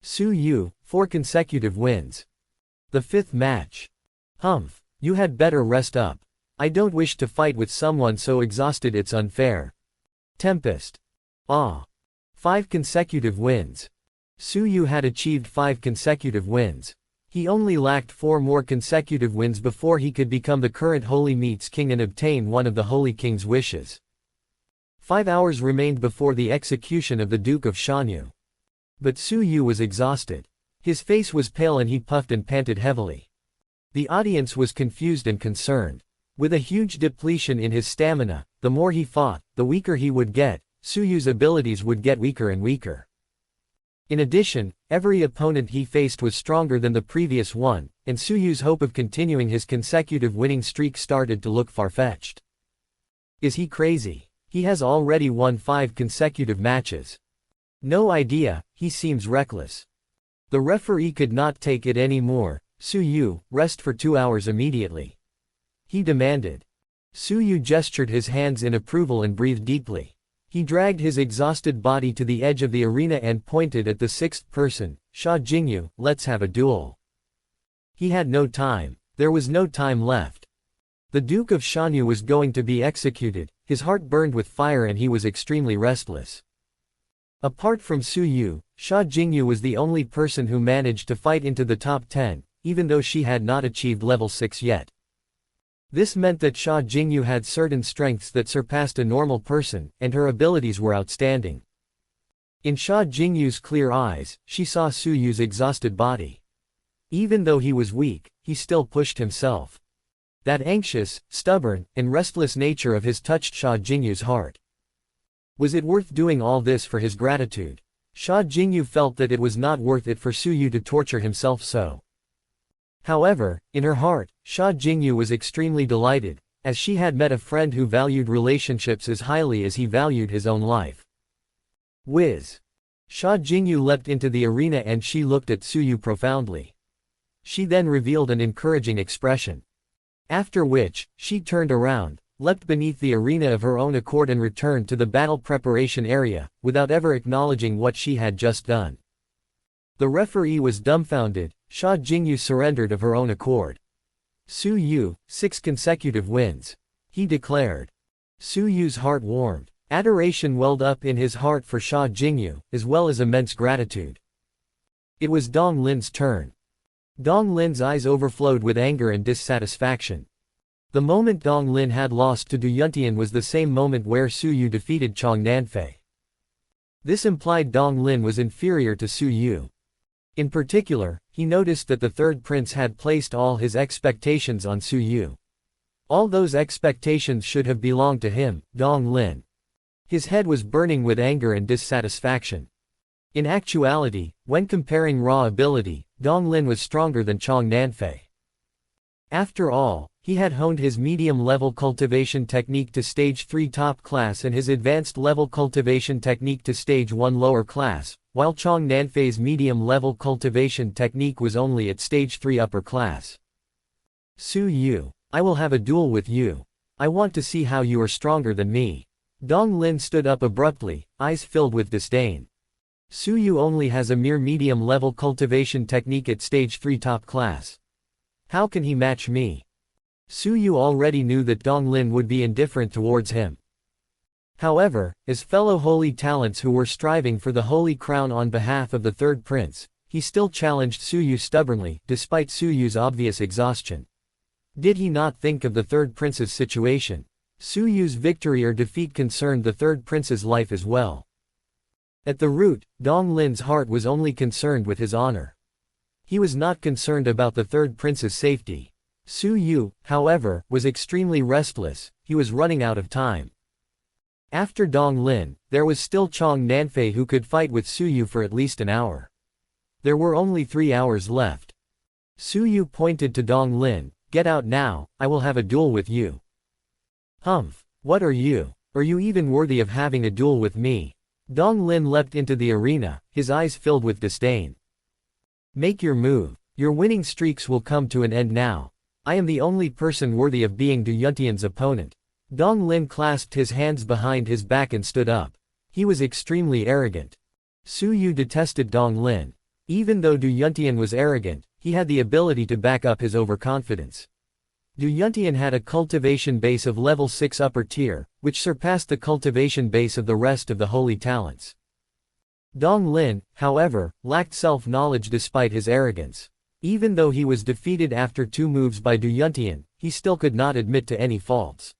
Su Yu, 4 consecutive wins. The fifth match. Humph, you had better rest up. I don't wish to fight with someone so exhausted it's unfair. Tempest. Ah. 5 consecutive wins. Su Yu had achieved 5 consecutive wins. He only lacked 4 more consecutive wins before he could become the current Holy Meats King and obtain one of the Holy King's wishes. 5 hours remained before the execution of the Duke of Shanyu. But Su Yu was exhausted. His face was pale and he puffed and panted heavily. The audience was confused and concerned. With a huge depletion in his stamina, the more he fought, the weaker he would get. Su Yu's abilities would get weaker and weaker. In addition, every opponent he faced was stronger than the previous one, and Su Yu's hope of continuing his consecutive winning streak started to look far-fetched. Is he crazy? He has already won 5 consecutive matches. No idea, he seems reckless. The referee could not take it anymore. Su Yu, rest for 2 hours immediately. He demanded. Su Yu gestured his hands in approval and breathed deeply. He dragged his exhausted body to the edge of the arena and pointed at the 6th person, Sha Jingyu, let's have a duel. He had no time. There was no time left. The Duke of Shanyu was going to be executed, his heart burned with fire and he was extremely restless. Apart from Su Yu, Sha Jingyu was the only person who managed to fight into the top 10, even though she had not achieved level 6 yet. This meant that Sha Jingyu had certain strengths that surpassed a normal person, and her abilities were outstanding. In Sha Jingyu's clear eyes, she saw Su Yu's exhausted body. Even though he was weak, he still pushed himself. That anxious, stubborn, and restless nature of his touched Sha Jingyu's heart. Was it worth doing all this for his gratitude? Sha Jingyu felt that it was not worth it for Su Yu to torture himself so. However, in her heart, Sha Jingyu was extremely delighted, as she had met a friend who valued relationships as highly as he valued his own life. Whiz! Sha Jingyu leapt into the arena and she looked at Su Yu profoundly. She then revealed an encouraging expression. After which, she turned around, leapt beneath the arena of her own accord and returned to the battle preparation area, without ever acknowledging what she had just done. The referee was dumbfounded. Sha Jingyu surrendered of her own accord. Su Yu, 6 consecutive wins. He declared. Su Yu's heart warmed. Adoration welled up in his heart for Sha Jingyu, as well as immense gratitude. It was Dong Lin's turn. Dong Lin's eyes overflowed with anger and dissatisfaction. The moment Dong Lin had lost to Du Yuntian was the same moment where Su Yu defeated Chong Nanfei. This implied Dong Lin was inferior to Su Yu. In particular, he noticed that the third prince had placed all his expectations on Su Yu. All those expectations should have belonged to him, Dong Lin. His head was burning with anger and dissatisfaction. In actuality, when comparing raw ability, Dong Lin was stronger than Chong Nanfei. After all, he had honed his medium-level cultivation technique to stage 3 top class and his advanced-level cultivation technique to stage 1 lower class, while Chong Nanfei's medium-level cultivation technique was only at stage 3 upper class. Su Yu, I will have a duel with you. I want to see how you are stronger than me. Dong Lin stood up abruptly, eyes filled with disdain. Su Yu only has a mere medium-level cultivation technique at stage 3 top class. How can he match me? Su Yu already knew that Dong Lin would be indifferent towards him. However, as fellow holy talents who were striving for the holy crown on behalf of the third prince, he still challenged Su Yu stubbornly, despite Su Yu's obvious exhaustion. Did he not think of the third prince's situation? Su Yu's victory or defeat concerned the third prince's life as well. At the root, Dong Lin's heart was only concerned with his honor. He was not concerned about the third prince's safety. Su Yu, however, was extremely restless. He was running out of time. After Dong Lin, there was still Chong Nanfei who could fight with Su Yu for at least an hour. There were only 3 hours left. Su Yu pointed to Dong Lin, "Get out now, I will have a duel with you." "Humph, what are you? Are you even worthy of having a duel with me?" Dong Lin leapt into the arena, his eyes filled with disdain. "Make your move. Your winning streaks will come to an end now. I am the only person worthy of being Du Yuntian's opponent." Dong Lin clasped his hands behind his back and stood up. He was extremely arrogant. Su Yu detested Dong Lin. Even though Du Yuntian was arrogant, he had the ability to back up his overconfidence. Du Yuntian had a cultivation base of level 6 upper tier, which surpassed the cultivation base of the rest of the holy talents. Dong Lin, however, lacked self-knowledge despite his arrogance. Even though he was defeated after 2 moves by Du Yuntian, he still could not admit to any faults.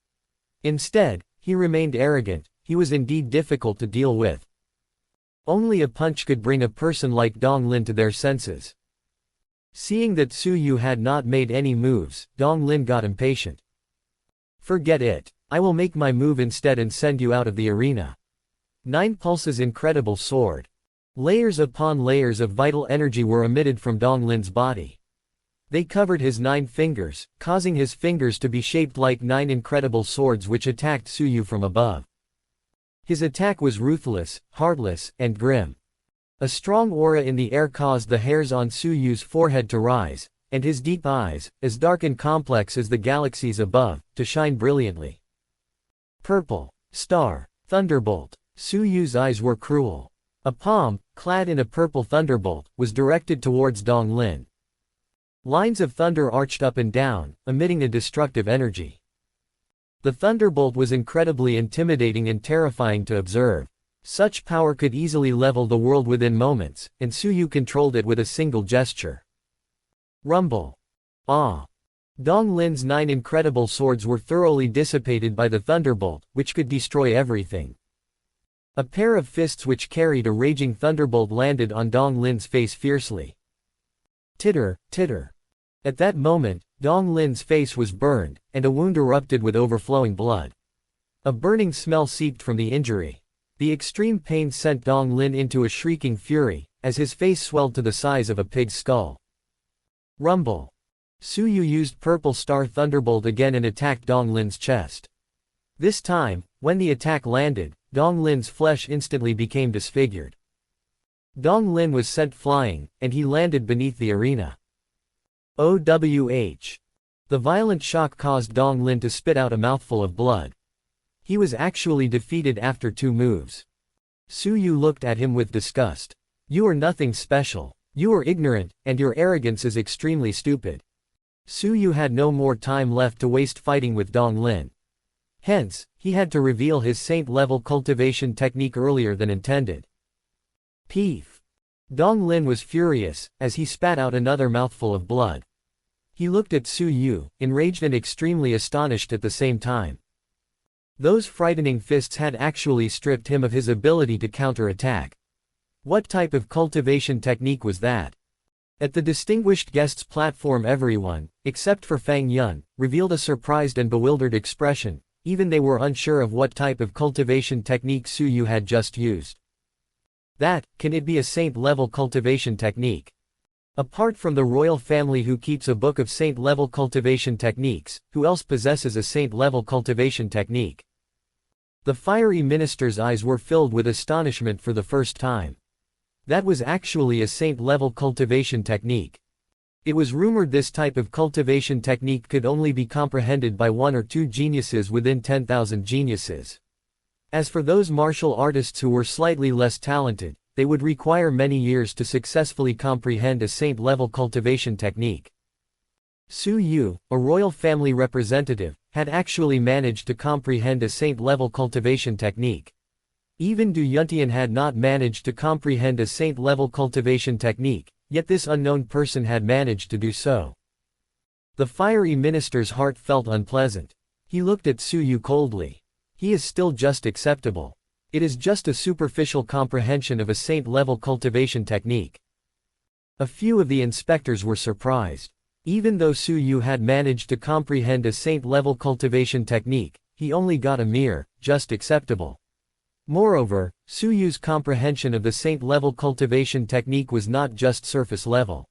Instead, he remained arrogant. He was indeed difficult to deal with. Only a punch could bring a person like Dong Lin to their senses. Seeing that Su Yu had not made any moves, Dong Lin got impatient. "Forget it. I will make my move instead and send you out of the arena." 9 Pulse's incredible sword. Layers upon layers of vital energy were emitted from Dong Lin's body. They covered his 9 fingers, causing his fingers to be shaped like 9 incredible swords which attacked Su Yu from above. His attack was ruthless, heartless, and grim. A strong aura in the air caused the hairs on Su Yu's forehead to rise, and his deep eyes, as dark and complex as the galaxies above, to shine brilliantly. Purple. Star. Thunderbolt. Su Yu's eyes were cruel. A palm, clad in a purple thunderbolt, was directed towards Dong Lin. Lines of thunder arched up and down, emitting a destructive energy. The thunderbolt was incredibly intimidating and terrifying to observe. Such power could easily level the world within moments, and Su Yu controlled it with a single gesture. Rumble. Ah! Dong Lin's 9 incredible swords were thoroughly dissipated by the thunderbolt, which could destroy everything. A pair of fists which carried a raging thunderbolt landed on Dong Lin's face fiercely. Titter, titter. At that moment, Dong Lin's face was burned, and a wound erupted with overflowing blood. A burning smell seeped from the injury. The extreme pain sent Dong Lin into a shrieking fury, as his face swelled to the size of a pig's skull. Rumble. Su Yu used Purple Star Thunderbolt again and attacked Dong Lin's chest. This time, when the attack landed, Dong Lin's flesh instantly became disfigured. Dong Lin was sent flying, and he landed beneath the arena. OWH. The violent shock caused Dong Lin to spit out a mouthful of blood. He was actually defeated after 2 moves. Su Yu looked at him with disgust. You are nothing special. You are ignorant, and your arrogance is extremely stupid. Su Yu had no more time left to waste fighting with Dong Lin. Hence, he had to reveal his saint-level cultivation technique earlier than intended. Peef. Dong Lin was furious, as he spat out another mouthful of blood. He looked at Su Yu, enraged and extremely astonished at the same time. Those frightening fists had actually stripped him of his ability to counter-attack. What type of cultivation technique was that? At the distinguished guest's platform everyone, except for Fang Yun, revealed a surprised and bewildered expression, even they were unsure of what type of cultivation technique Su Yu had just used. Can it be a saint-level cultivation technique? Apart from the royal family who keeps a book of saint-level cultivation techniques, who else possesses a saint-level cultivation technique? The fiery minister's eyes were filled with astonishment for the first time. That was actually a saint-level cultivation technique. It was rumored this type of cultivation technique could only be comprehended by 1 or 2 geniuses within 10,000 geniuses. As for those martial artists who were slightly less talented, they would require many years to successfully comprehend a saint-level cultivation technique. Su Yu, a royal family representative, had actually managed to comprehend a saint-level cultivation technique. Even Du Yuntian had not managed to comprehend a saint-level cultivation technique, yet this unknown person had managed to do so. The fiery minister's heart felt unpleasant. He looked at Su Yu coldly. He is still just acceptable. It is just a superficial comprehension of a saint-level cultivation technique. A few of the inspectors were surprised. Even though Su Yu had managed to comprehend a saint-level cultivation technique, he only got a mere, just acceptable. Moreover, Su Yu's comprehension of the saint-level cultivation technique was not just surface level.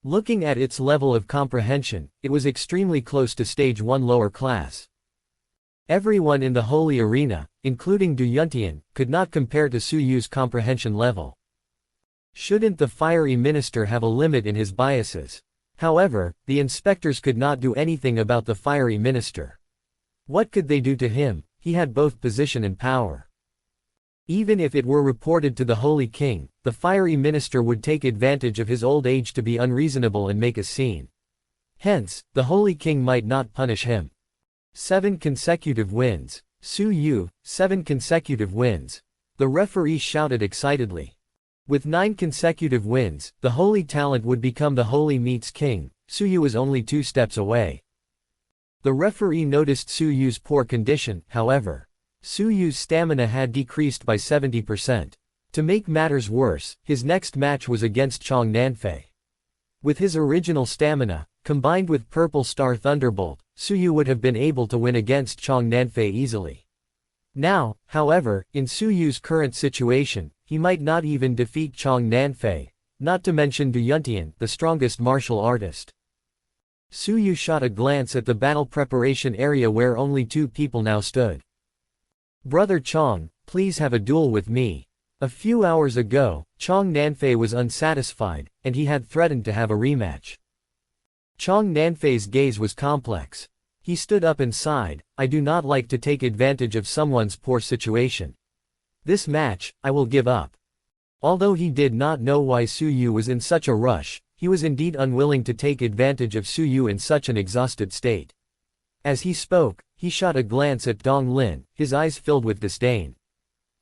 Looking at its level of comprehension, it was extremely close to stage 1 lower class. Everyone in the holy arena, including Du Yuntian, could not compare to Su Yu's comprehension level. Shouldn't the fiery minister have a limit in his biases? However, the inspectors could not do anything about the fiery minister. What could they do to him? He had both position and power. Even if it were reported to the Holy King, the fiery minister would take advantage of his old age to be unreasonable and make a scene. Hence, the Holy King might not punish him. 7 consecutive wins. Su Yu, 7 consecutive wins. The referee shouted excitedly. With 9 consecutive wins, the holy talent would become the Holy Meat's king. Su Yu was only 2 steps away. The referee noticed Su Yu's poor condition, however. Su Yu's stamina had decreased by 70%. To make matters worse, his next match was against Chong Nanfei. With his original stamina, combined with Purple Star Thunderbolt, Su Yu would have been able to win against Chong Nanfei easily. Now, however, in Su Yu's current situation, he might not even defeat Chong Nanfei, not to mention Du Yuntian, the strongest martial artist. Su Yu shot a glance at the battle preparation area where only 2 people now stood. Brother Chong, please have a duel with me. A few hours ago, Chong Nanfei was unsatisfied, and he had threatened to have a rematch. Chong Nanfei's gaze was complex. He stood up and sighed, I do not like to take advantage of someone's poor situation. This match, I will give up. Although he did not know why Su Yu was in such a rush, he was indeed unwilling to take advantage of Su Yu in such an exhausted state. As he spoke, he shot a glance at Dong Lin, his eyes filled with disdain.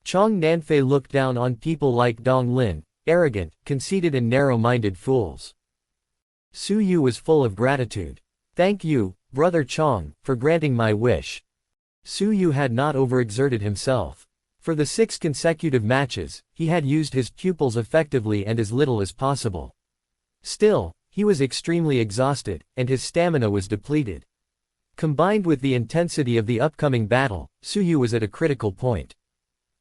Chong Nanfei looked down on people like Dong Lin, arrogant, conceited and narrow-minded fools. Su Yu was full of gratitude. Thank you, Brother Chong, for granting my wish. Su Yu had not overexerted himself. For the 6 consecutive matches, he had used his pupils effectively and as little as possible. Still, he was extremely exhausted, and his stamina was depleted. Combined with the intensity of the upcoming battle, Su Yu was at a critical point.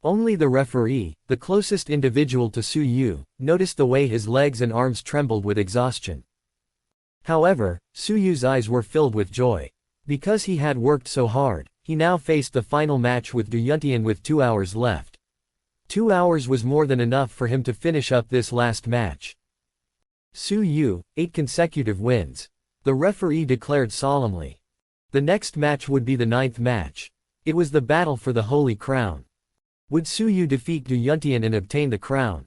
Only the referee, the closest individual to Su Yu, noticed the way his legs and arms trembled with exhaustion. However, Su Yu's eyes were filled with joy. Because he had worked so hard, he now faced the final match with Du Yuntian with 2 hours left. 2 hours was more than enough for him to finish up this last match. Su Yu, 8 consecutive wins. The referee declared solemnly. The next match would be the 9th match. It was the battle for the Holy Crown. Would Su Yu defeat Du Yuntian and obtain the crown?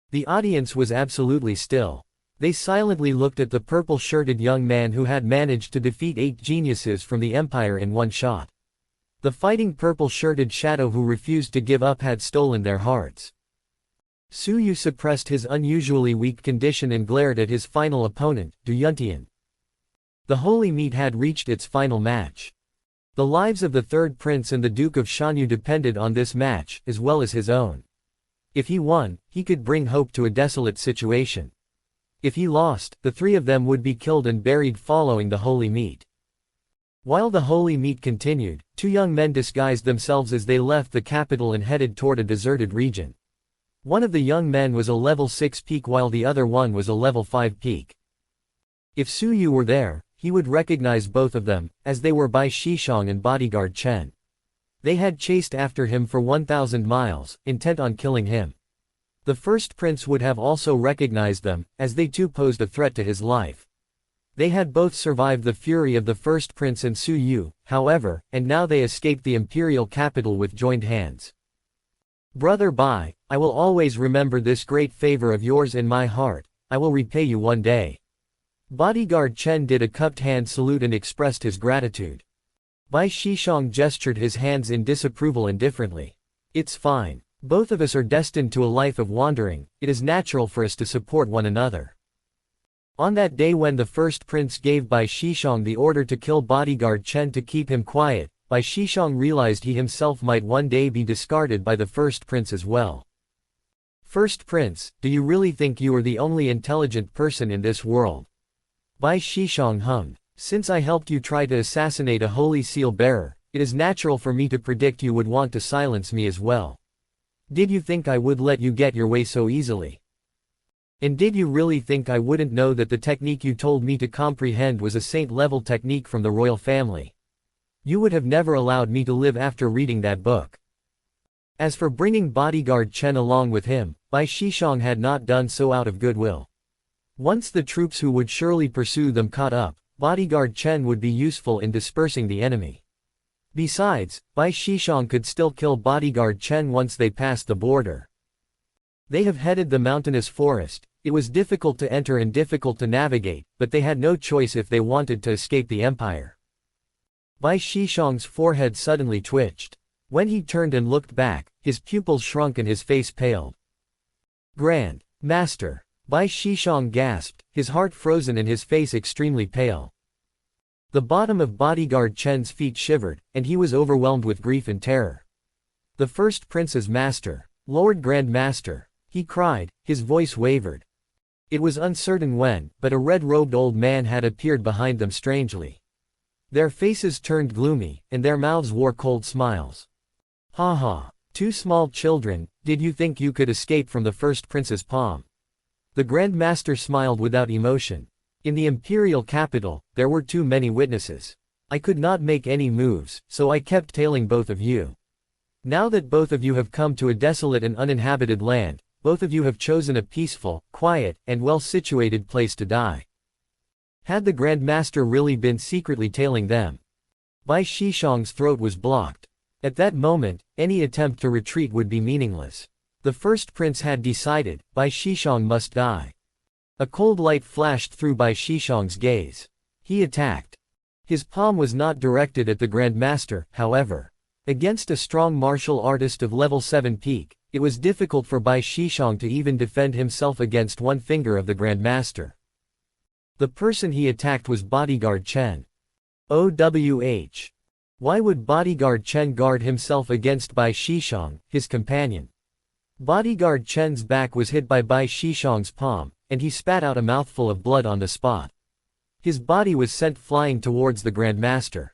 The audience was absolutely still. They silently looked at the purple-shirted young man who had managed to defeat 8 geniuses from the Empire in one shot. The fighting purple-shirted shadow who refused to give up had stolen their hearts. Su Yu suppressed his unusually weak condition and glared at his final opponent, Du Yuntian. The Holy Meat had reached its final match. The lives of the third prince and the Duke of Shanyu depended on this match, as well as his own. If he won, he could bring hope to a desolate situation. If he lost, the 3 of them would be killed and buried following the Holy Meat. While the Holy Meat continued, 2 young men disguised themselves as they left the capital and headed toward a deserted region. One of the young men was a level 6 peak while the other one was a level 5 peak. If Su Yu were there, he would recognize both of them, as they were Bai Shishong and bodyguard Chen. They had chased after him for 1,000 miles, intent on killing him. The first prince would have also recognized them, as they too posed a threat to his life. They had both survived the fury of the first prince and Su Yu, however, and now they escaped the imperial capital with joined hands. Brother Bai, I will always remember this great favor of yours in my heart. I will repay you one day. Bodyguard Chen did a cupped hand salute and expressed his gratitude. Bai Shishong gestured his hands in disapproval indifferently. It's fine. Both of us are destined to a life of wandering. It is natural for us to support one another. On that day when the first prince gave Bai Shishong the order to kill bodyguard Chen to keep him quiet, Bai Shishong realized he himself might one day be discarded by the first prince as well. First prince, do you really think you are the only intelligent person in this world? Bai Shishong hummed. Since I helped you try to assassinate a holy seal bearer, it is natural for me to predict you would want to silence me as well. Did you think I would let you get your way so easily? And did you really think I wouldn't know that the technique you told me to comprehend was a saint-level technique from the royal family? You would have never allowed me to live after reading that book. As for bringing bodyguard Chen along with him, Bai Shishong had not done so out of goodwill. Once the troops who would surely pursue them caught up, bodyguard Chen would be useful in dispersing the enemy. Besides, Bai Shishong could still kill bodyguard Chen once they passed the border. They have headed the mountainous forest. It was difficult to enter and difficult to navigate, but they had no choice if they wanted to escape the empire. Bai Shishong's forehead suddenly twitched. When he turned and looked back, his pupils shrunk and his face paled. Grand Master. Bai Shishong gasped, his heart frozen and his face extremely pale. The bottom of bodyguard Chen's feet shivered, and he was overwhelmed with grief and terror. The first prince's master, Lord Grand Master, he cried, his voice wavered. It was uncertain when, but a red-robed old man had appeared behind them strangely. Their faces turned gloomy, and their mouths wore cold smiles. Ha ha, 2 small children, did you think you could escape from the first prince's palm? The Grand Master smiled without emotion. In the imperial capital, there were too many witnesses. I could not make any moves, so I kept tailing both of you. Now that both of you have come to a desolate and uninhabited land, both of you have chosen a peaceful, quiet, and well-situated place to die. Had the Grand Master really been secretly tailing them? Bai Shishong's throat was blocked. At that moment, any attempt to retreat would be meaningless. The first prince had decided, Bai Shishong must die. A cold light flashed through Bai Shishong's gaze. He attacked. His palm was not directed at the Grand Master, however. Against a strong martial artist of level 7 peak, it was difficult for Bai Shishong to even defend himself against one finger of the Grand Master. The person he attacked was bodyguard Chen. OWH. Why would bodyguard Chen guard himself against Bai Shishang, his companion? Bodyguard Chen's back was hit by Bai Shishang's palm, and he spat out a mouthful of blood on the spot. His body was sent flying towards the Grand Master.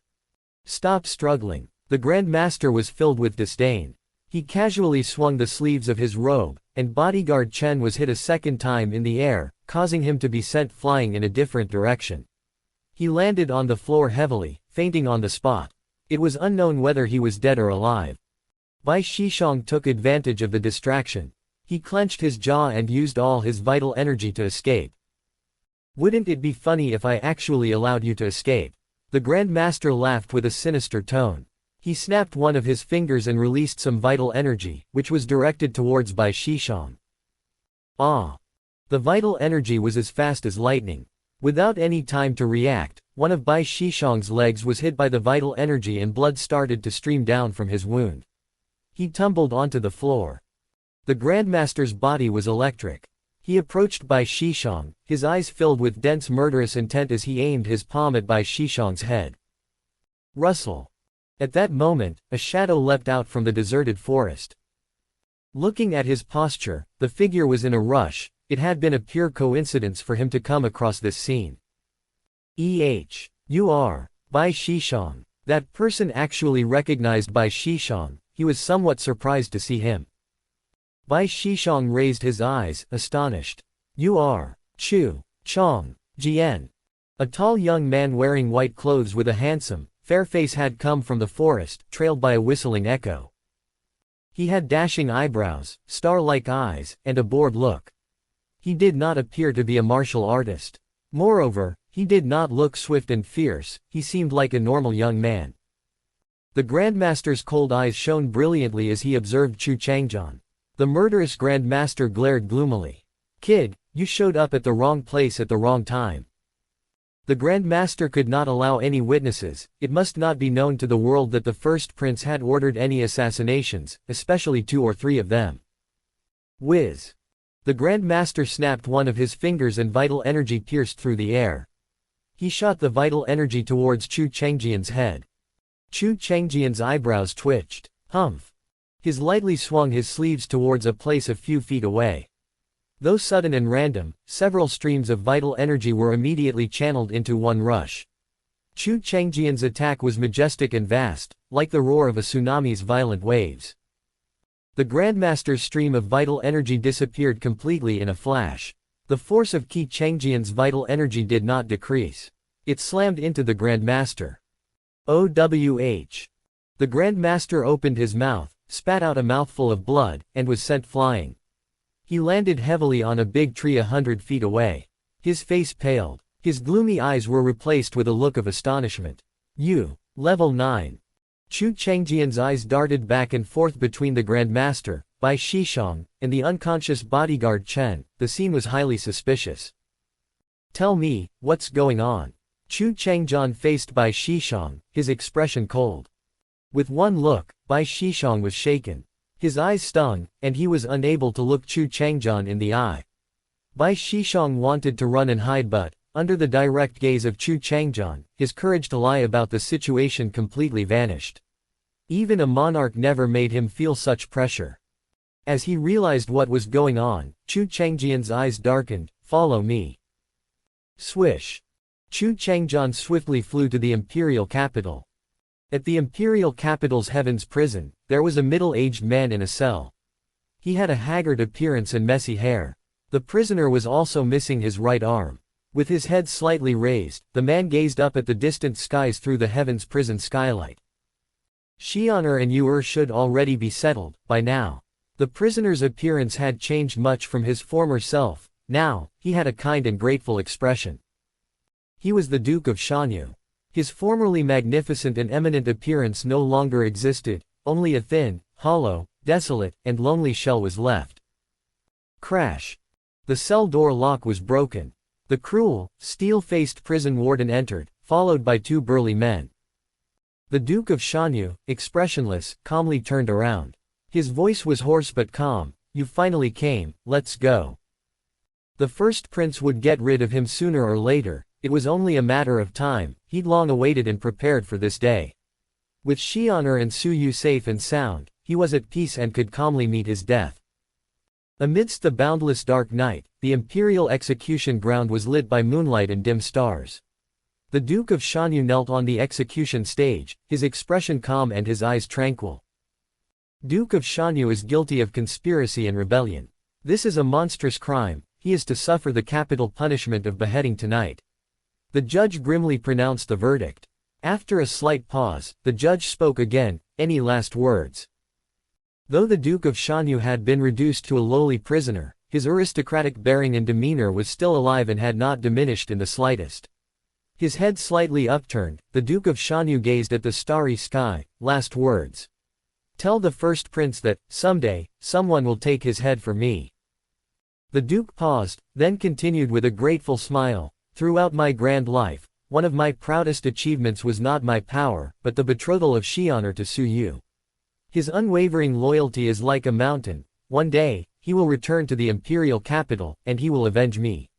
Stop struggling. The Grand Master was filled with disdain. He casually swung the sleeves of his robe, and bodyguard Chen was hit a second time in the air, causing him to be sent flying in a different direction. He landed on the floor heavily, fainting on the spot. It was unknown whether he was dead or alive. Bai Shishang took advantage of the distraction. He clenched his jaw and used all his vital energy to escape. Wouldn't it be funny if I actually allowed you to escape? The Grand Master laughed with a sinister tone. He snapped one of his fingers and released some vital energy, which was directed towards Bai Shishang. Ah! The vital energy was as fast as lightning. Without any time to react, one of Bai Shishang's legs was hit by the vital energy and blood started to stream down from his wound. He tumbled onto the floor. The Grandmaster's body was electric. He approached Bai Shishang, his eyes filled with dense murderous intent as he aimed his palm at Bai Shishang's head. Rustle. At that moment, a shadow leapt out from the deserted forest. Looking at his posture, the figure was in a rush. It had been a pure coincidence for him to come across this scene. You are Bai Shishang. That person actually recognized Bai Shishang. He was somewhat surprised to see him. Bai Shishang raised his eyes, astonished. You are Chu Chong Jian. A tall young man wearing white clothes with a handsome, fair face had come from the forest, trailed by a whistling echo. He had dashing eyebrows, star-like eyes, and a bored look. He did not appear to be a martial artist. Moreover, he did not look swift and fierce, he seemed like a normal young man. The Grandmaster's cold eyes shone brilliantly as he observed Chu Changjian. The murderous Grandmaster glared gloomily. Kid, you showed up at the wrong place at the wrong time. The Grandmaster could not allow any witnesses. It must not be known to the world that the first prince had ordered any assassinations, especially 2 or 3 of them. Whiz. The Grandmaster snapped one of his fingers and vital energy pierced through the air. He shot the vital energy towards Chu Changjian's head. Chu Changjian's eyebrows twitched. Humph. He lightly swung his sleeves towards a place a few feet away. Though sudden and random, several streams of vital energy were immediately channeled into one rush. Chu Changjian's attack was majestic and vast, like the roar of a tsunami's violent waves. The Grandmaster's stream of vital energy disappeared completely in a flash. The force of Qi Changjian's vital energy did not decrease. It slammed into the Grandmaster. OWH. The Grandmaster opened his mouth, spat out a mouthful of blood, and was sent flying. He landed heavily on a big tree 100 feet away. His face paled. His gloomy eyes were replaced with a look of astonishment. Level 9. Chu Changjian's eyes darted back and forth between the Grandmaster, Bai Shishang, and the unconscious bodyguard Chen. The scene was highly suspicious. Tell me, what's going on? Chu Changjian faced Bai Shishang, his expression cold. With one look, Bai Shishang was shaken. His eyes stung, and he was unable to look Chu Changjian in the eye. Bai Shishang wanted to run and hide but, under the direct gaze of Chu Changjian, his courage to lie about the situation completely vanished. Even a monarch never made him feel such pressure. As he realized what was going on, Chu Changjian's eyes darkened. Follow me. Swish. Chu Changjian swiftly flew to the imperial capital. At the imperial capital's heaven's prison, there was a middle-aged man in a cell. He had a haggard appearance and messy hair. The prisoner was also missing his right arm. With his head slightly raised, the man gazed up at the distant skies through the heaven's prison skylight. Xianer and Yu should already be settled, by now. The prisoner's appearance had changed much from his former self. Now, he had a kind and grateful expression. He was the Duke of Shanyu. His formerly magnificent and eminent appearance no longer existed, only a thin, hollow, desolate, and lonely shell was left. Crash. The cell door lock was broken. The cruel, steel-faced prison warden entered, followed by 2 burly men. The Duke of Shanyu, expressionless, calmly turned around. His voice was hoarse but calm. You finally came, let's go. The first prince would get rid of him sooner or later. It was only a matter of time. He'd long awaited and prepared for this day. With Xian'er and Su Yu safe and sound, he was at peace and could calmly meet his death. Amidst the boundless dark night, the imperial execution ground was lit by moonlight and dim stars. The Duke of Shanyu knelt on the execution stage, his expression calm and his eyes tranquil. Duke of Shanyu is guilty of conspiracy and rebellion. This is a monstrous crime, he is to suffer the capital punishment of beheading tonight. The judge grimly pronounced the verdict. After a slight pause, the judge spoke again, "Any last words?" Though the Duke of Shanyu had been reduced to a lowly prisoner, his aristocratic bearing and demeanor was still alive and had not diminished in the slightest. His head slightly upturned, the Duke of Shanyu gazed at the starry sky. "Last words. Tell the first prince that, someday, someone will take his head for me." The Duke paused, then continued with a grateful smile, "Throughout my grand life, one of my proudest achievements was not my power, but the betrothal of Xian'er to Su Yu. His unwavering loyalty is like a mountain. One day, he will return to the imperial capital, and he will avenge me."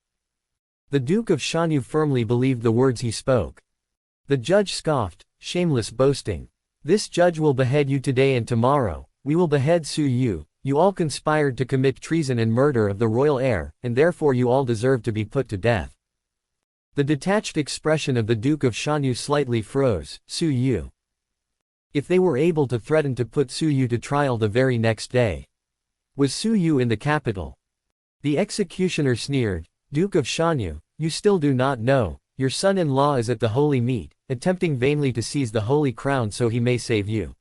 The Duke of Shanyu firmly believed the words he spoke. The judge scoffed, "Shameless boasting. This judge will behead you today and tomorrow. We will behead Su Yu. You all conspired to commit treason and murder of the royal heir, and therefore you all deserve to be put to death." The detached expression of the Duke of Shanyu slightly froze. Su Yu. If they were able to threaten to put Su Yu to trial the very next day. Was Su Yu in the capital? The executioner sneered, "Duke of Shanyu, you still do not know, your son-in-law is at the holy meet, attempting vainly to seize the holy crown so he may save you."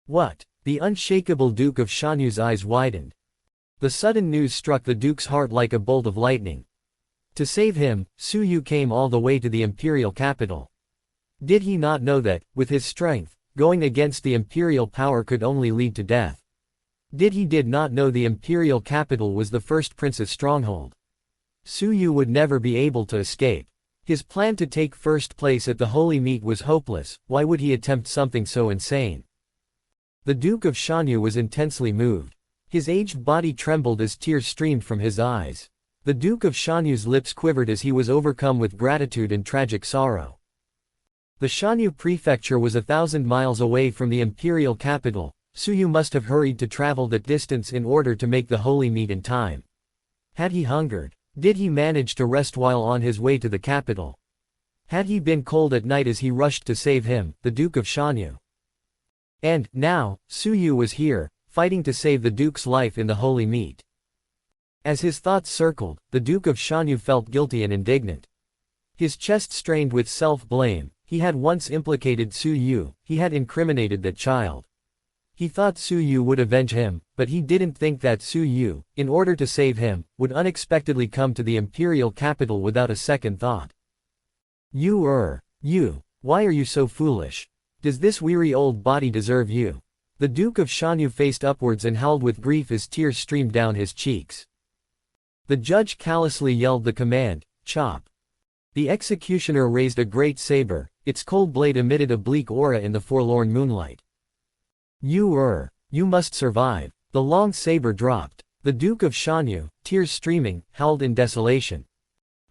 What? The unshakable Duke of Shanyu's eyes widened. The sudden news struck the Duke's heart like a bolt of lightning. To save him, Su Yu came all the way to the imperial capital. Did he not know that, with his strength, going against the imperial power could only lead to death? Did not know the imperial capital was the first prince's stronghold? Su Yu would never be able to escape. His plan to take first place at the holy meet was hopeless. Why would he attempt something so insane? The Duke of Shanyu was intensely moved. His aged body trembled as tears streamed from his eyes. The Duke of Shanyu's lips quivered as he was overcome with gratitude and tragic sorrow. The Shanyu prefecture was 1,000 miles away from the imperial capital. Su Yu must have hurried to travel that distance in order to make the holy meet in time. Had he hungered? Did he manage to rest while on his way to the capital? Had he been cold at night as he rushed to save him, the Duke of Shanyu? And, now, Su Yu was here, fighting to save the Duke's life in the holy meet. As his thoughts circled, the Duke of Shanyu felt guilty and indignant. His chest strained with self-blame. He had once implicated Su Yu, he had incriminated that child. He thought Su Yu would avenge him, but he didn't think that Su Yu, in order to save him, would unexpectedly come to the imperial capital without a second thought. You, why are you so foolish? Does this weary old body deserve you? The Duke of Shanyu faced upwards and howled with grief as tears streamed down his cheeks. The judge callously yelled the command, "Chop." The executioner raised a great saber, its cold blade emitted a bleak aura in the forlorn moonlight. You must survive. The long saber dropped. The Duke of Shanyu, tears streaming, howled in desolation.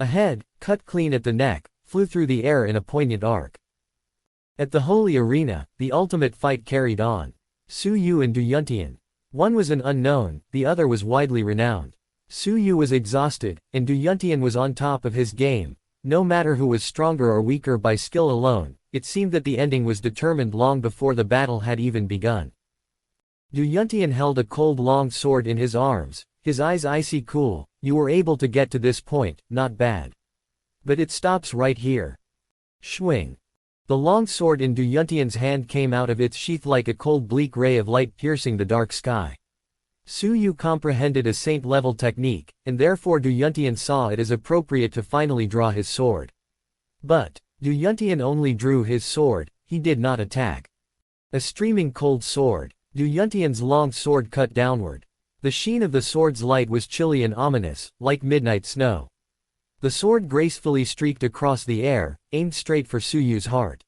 A head, cut clean at the neck, flew through the air in a poignant arc. At the holy arena, the ultimate fight carried on. Su Yu and Du Yuntian. One was an unknown, the other was widely renowned. Su Yu was exhausted, and Du Yuntian was on top of his game. No matter who was stronger or weaker by skill alone, it seemed that the ending was determined long before the battle had even begun. Du Yuntian held a cold long sword in his arms, his eyes icy cool. You were able to get to this point, not bad. But it stops right here. Swing. The long sword in Du Yuntian's hand came out of its sheath like a cold bleak ray of light piercing the dark sky. Su Yu comprehended a saint-level technique, and therefore Du Yuntian saw it as appropriate to finally draw his sword. But, Du Yuntian only drew his sword, he did not attack. A streaming cold sword, Du Yuntian's long sword cut downward. The sheen of the sword's light was chilly and ominous, like midnight snow. The sword gracefully streaked across the air, aimed straight for Su Yu's heart.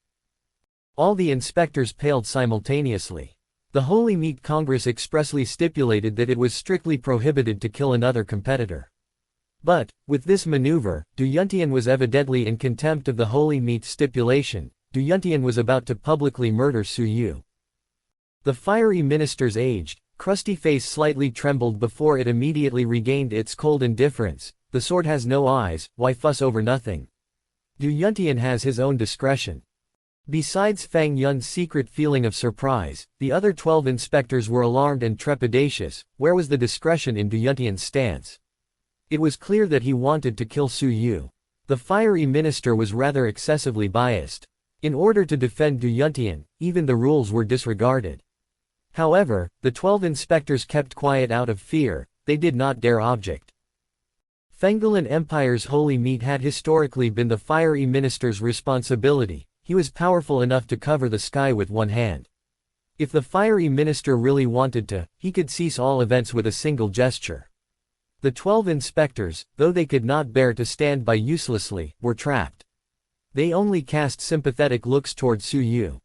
All the inspectors paled simultaneously. The Holy Meat Congress expressly stipulated that it was strictly prohibited to kill another competitor. But, with this maneuver, Du Yuntian was evidently in contempt of the Holy Meat stipulation. Du Yuntian was about to publicly murder Su Yu. The fiery minister's aged, crusty face slightly trembled before it immediately regained its cold indifference. The sword has no eyes, why fuss over nothing? Du Yuntian has his own discretion. Besides Fang Yun's secret feeling of surprise, the other 12 inspectors were alarmed and trepidatious. Where was the discretion in Du Yuntian's stance? It was clear that he wanted to kill Su Yu. The fiery minister was rather excessively biased. In order to defend Du Yuntian, even the rules were disregarded. However, the 12 inspectors kept quiet out of fear. They did not dare object. Fengdalan Empire's holy meat had historically been the fiery minister's responsibility. He was powerful enough to cover the sky with one hand. If the fiery minister really wanted to, he could cease all events with a single gesture. The 12 inspectors, though they could not bear to stand by uselessly, were trapped. They only cast sympathetic looks toward Su Yu.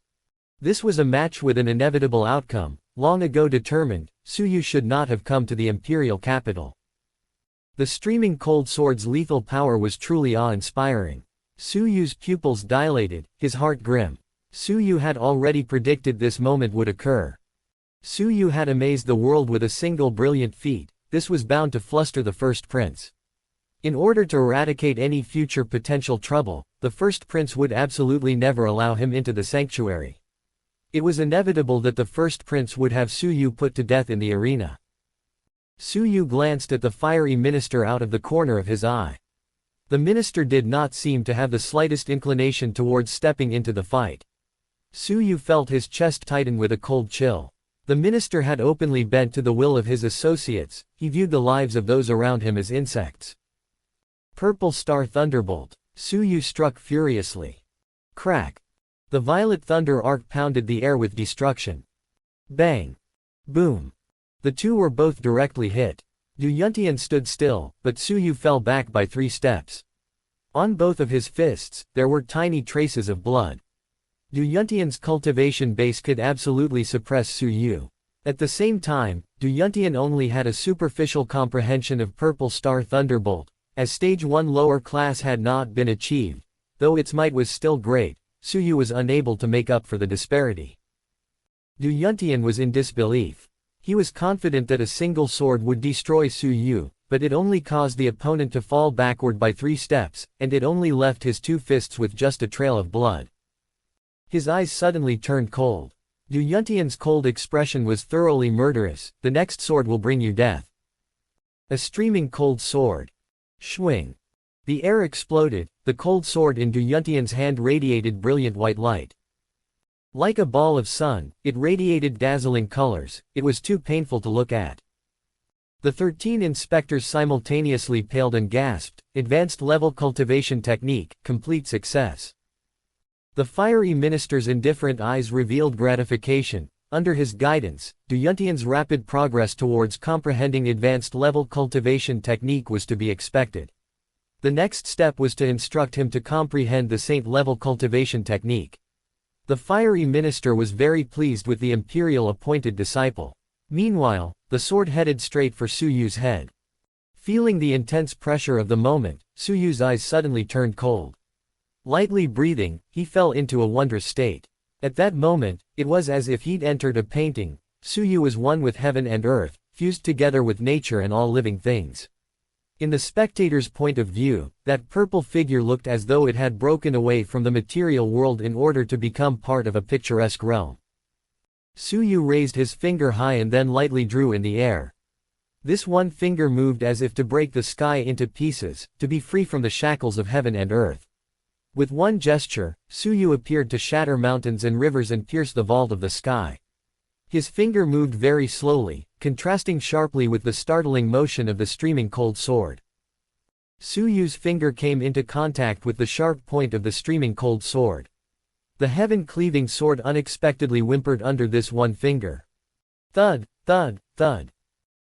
This was a match with an inevitable outcome. Long ago determined, Su Yu should not have come to the imperial capital. The streaming cold sword's lethal power was truly awe-inspiring. Su Yu's pupils dilated, his heart grim. Su Yu had already predicted this moment would occur. Su Yu had amazed the world with a single brilliant feat. This was bound to fluster the first prince. In order to eradicate any future potential trouble, the first prince would absolutely never allow him into the sanctuary. It was inevitable that the first prince would have Su Yu put to death in the arena. Su Yu glanced at the fiery minister out of the corner of his eye. The minister did not seem to have the slightest inclination towards stepping into the fight. Su Yu felt his chest tighten with a cold chill. The minister had openly bent to the will of his associates. He viewed the lives of those around him as insects. Purple Star Thunderbolt. Su Yu struck furiously. Crack. The violet thunder arc pounded the air with destruction. Bang. Boom. The two were both directly hit. Du Yuntian stood still, but Su Yu fell back by 3 steps. On both of his fists, there were tiny traces of blood. Du Yuntian's cultivation base could absolutely suppress Su Yu. At the same time, Du Yuntian only had a superficial comprehension of Purple Star Thunderbolt, as Stage 1 lower class had not been achieved. Though its might was still great, Su Yu was unable to make up for the disparity. Du Yuntian was in disbelief. He was confident that a single sword would destroy Su Yu, but it only caused the opponent to fall backward by 3 steps, and it only left his 2 fists with just a trail of blood. His eyes suddenly turned cold. Du Yuntian's cold expression was thoroughly murderous. The next sword will bring you death. A streaming cold sword. Swing. The air exploded. The cold sword in Du Yuntian's hand radiated brilliant white light. Like a ball of sun, it radiated dazzling colors. It was too painful to look at. The 13 inspectors simultaneously paled and gasped. Advanced level cultivation technique, complete success. The fiery minister's indifferent eyes revealed gratification. Under his guidance, Du Yuntian's rapid progress towards comprehending advanced level cultivation technique was to be expected. The next step was to instruct him to comprehend the saint-level cultivation technique. The fiery minister was very pleased with the imperial-appointed disciple. Meanwhile, the sword headed straight for Su Yu's head. Feeling the intense pressure of the moment, Su Yu's eyes suddenly turned cold. Lightly breathing, he fell into a wondrous state. At that moment, it was as if he'd entered a painting. Su Yu was one with heaven and earth, fused together with nature and all living things. In the spectator's point of view, that purple figure looked as though it had broken away from the material world in order to become part of a picturesque realm. Su Yu raised his finger high and then lightly drew in the air. This one finger moved as if to break the sky into pieces, to be free from the shackles of heaven and earth. With one gesture, Su Yu appeared to shatter mountains and rivers and pierce the vault of the sky. His finger moved very slowly, contrasting sharply with the startling motion of the streaming cold sword. Su Yu's finger came into contact with the sharp point of the streaming cold sword. The heaven-cleaving sword unexpectedly whimpered under this one finger. Thud, thud, thud.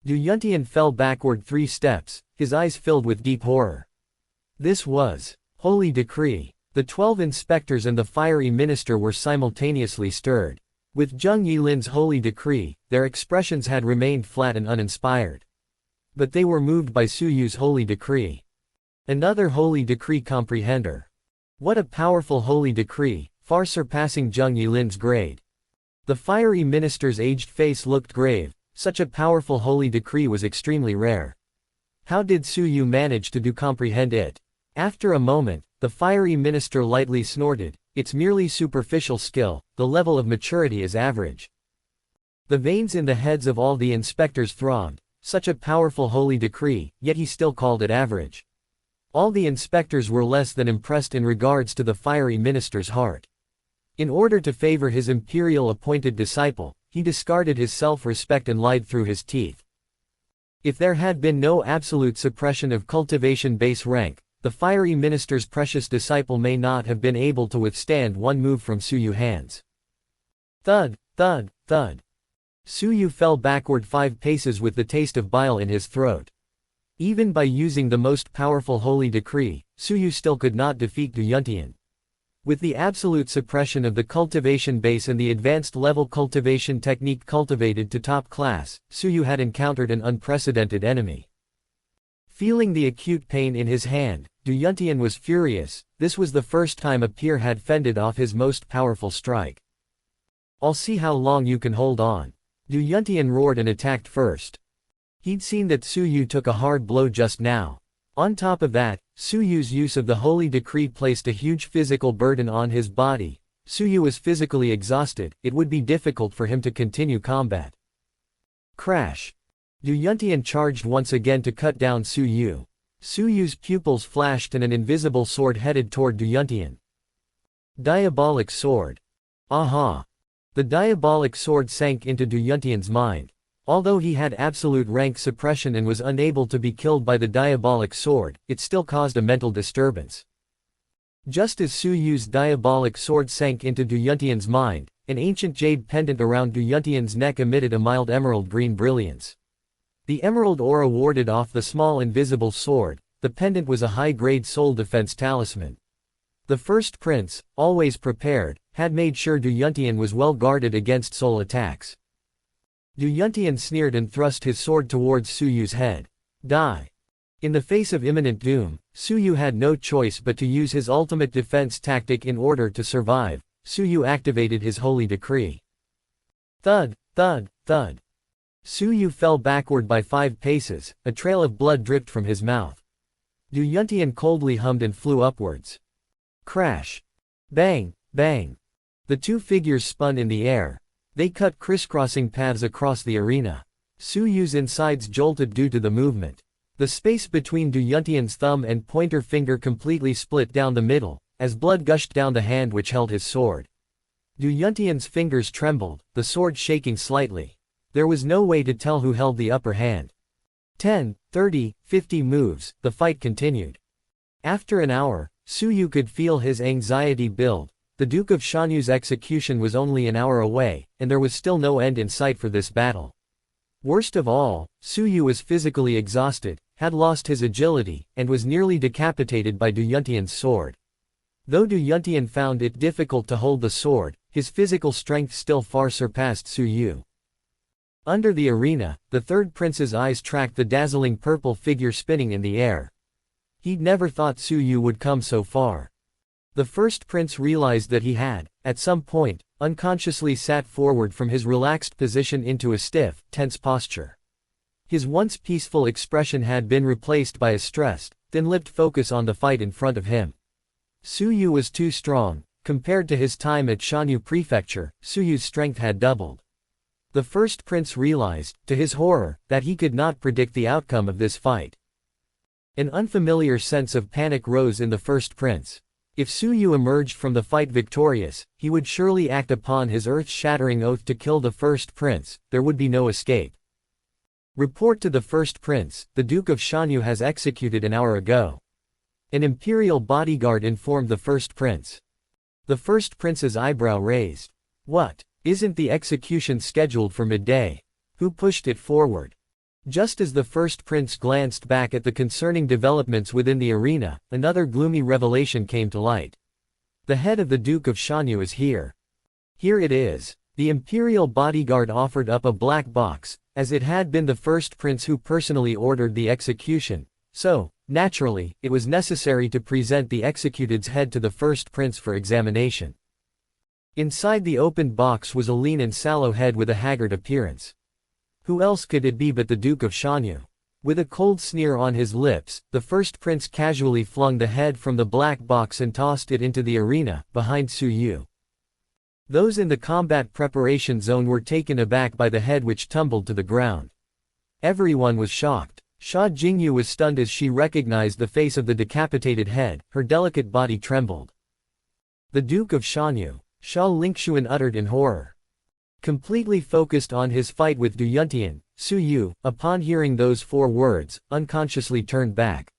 Du Yuntian fell backward 3 steps, his eyes filled with deep horror. This was holy decree. The 12 inspectors and the fiery minister were simultaneously stirred. With Zheng Yilin's holy decree, their expressions had remained flat and uninspired. But they were moved by Su Yu's holy decree. Another holy decree comprehender. What a powerful holy decree! far surpassing Zheng Yilin's grade. The fiery minister's aged face looked grave. Such a powerful holy decree was extremely rare. How did Su Yu manage to comprehend it? After a moment, the fiery minister lightly snorted. It's merely superficial skill, the level of maturity is average. The veins in the heads of all the inspectors throbbed. Such a powerful holy decree, yet he still called it average. All the inspectors were less than impressed in regards to the fiery minister's heart. In order to favor his imperial appointed disciple, he discarded his self-respect and lied through his teeth. If there had been no absolute suppression of cultivation base rank, the fiery minister's precious disciple may not have been able to withstand one move from Su Yu's hands. Thud, thud, thud. Su Yu fell backward 5 paces with the taste of bile in his throat. Even by using the most powerful holy decree, Su Yu still could not defeat Du Yuntian. With the absolute suppression of the cultivation base and the advanced level cultivation technique cultivated to top class, Su Yu had encountered an unprecedented enemy. Feeling the acute pain in his hand, Du Yuntian was furious. This was the first time a peer had fended off his most powerful strike. I'll see how long you can hold on. Du Yuntian roared and attacked first. He'd seen that Su Yu took a hard blow just now. On top of that, Su Yu's use of the holy decree placed a huge physical burden on his body. Su Yu was physically exhausted, it would be difficult for him to continue combat. Crash. Du Yuntian charged once again to cut down Su Yu. Su Yu's pupils flashed and an invisible sword headed toward Du Yuntian. Diabolic sword. Aha! The diabolic sword sank into Du Yuntian's mind. Although he had absolute rank suppression and was unable to be killed by the diabolic sword, it still caused a mental disturbance. Just as Su Yu's diabolic sword sank into Du Yuntian's mind, an ancient jade pendant around Du Yuntian's neck emitted a mild emerald green brilliance. The emerald aura warded off the small invisible sword. The pendant was a high-grade soul defense talisman. The first prince, always prepared, had made sure Du Yuntian was well guarded against soul attacks. Du Yuntian sneered and thrust his sword towards Su Yu's head. Die. In the face of imminent doom, Su Yu had no choice but to use his ultimate defense tactic in order to survive. Su Yu activated his holy decree. Thud, thud, thud. Su Yu fell backward by 5 paces, a trail of blood dripped from his mouth. Du Yuntian coldly hummed and flew upwards. Crash. Bang, bang. The two figures spun in the air. They cut crisscrossing paths across the arena. Su Yu's insides jolted due to the movement. The space between Du Yuntian's thumb and pointer finger completely split down the middle, as blood gushed down the hand which held his sword. Du Yuntian's fingers trembled, the sword shaking slightly. There was no way to tell who held the upper hand. 10, 30, 50 moves, the fight continued. After an hour, Su Yu could feel his anxiety build. The Duke of Shanyu's execution was only an hour away, and there was still no end in sight for this battle. Worst of all, Su Yu was physically exhausted, had lost his agility, and was nearly decapitated by Du Yuntian's sword. Though Du Yuntian found it difficult to hold the sword, his physical strength still far surpassed Su Yu. Under the arena, the third prince's eyes tracked the dazzling purple figure spinning in the air. He'd never thought Su Yu would come so far. The first prince realized that he had, at some point, unconsciously sat forward from his relaxed position into a stiff, tense posture. His once peaceful expression had been replaced by a stressed, thin-lipped focus on the fight in front of him. Su Yu was too strong. Compared to his time at Shanyu Prefecture, Su Yu's strength had doubled. The first prince realized, to his horror, that he could not predict the outcome of this fight. An unfamiliar sense of panic rose in the first prince. If Su Yu emerged from the fight victorious, he would surely act upon his earth-shattering oath to kill the first prince. There would be no escape. Report to the first prince, the Duke of Shanyu has executed an hour ago. An imperial bodyguard informed the first prince. The first prince's eyebrow raised. What? Isn't the execution scheduled for midday? Who pushed it forward? Just as the first prince glanced back at the concerning developments within the arena, another gloomy revelation came to light. The head of the Duke of Shanyu is here. Here it is. The imperial bodyguard offered up a black box, as it had been the first prince who personally ordered the execution, so, naturally, it was necessary to present the executed's head to the first prince for examination. Inside the opened box was a lean and sallow head with a haggard appearance. Who else could it be but the Duke of Shanyu? With a cold sneer on his lips, the first prince casually flung the head from the black box and tossed it into the arena, behind Su Yu. Those in the combat preparation zone were taken aback by the head which tumbled to the ground. Everyone was shocked. Sha Jingyu was stunned as she recognized the face of the decapitated head, her delicate body trembled. The Duke of Shanyu, Sha Lingxuan uttered in horror. Completely focused on his fight with Du Yuntian, Su Yu, upon hearing those 4 words, unconsciously turned back.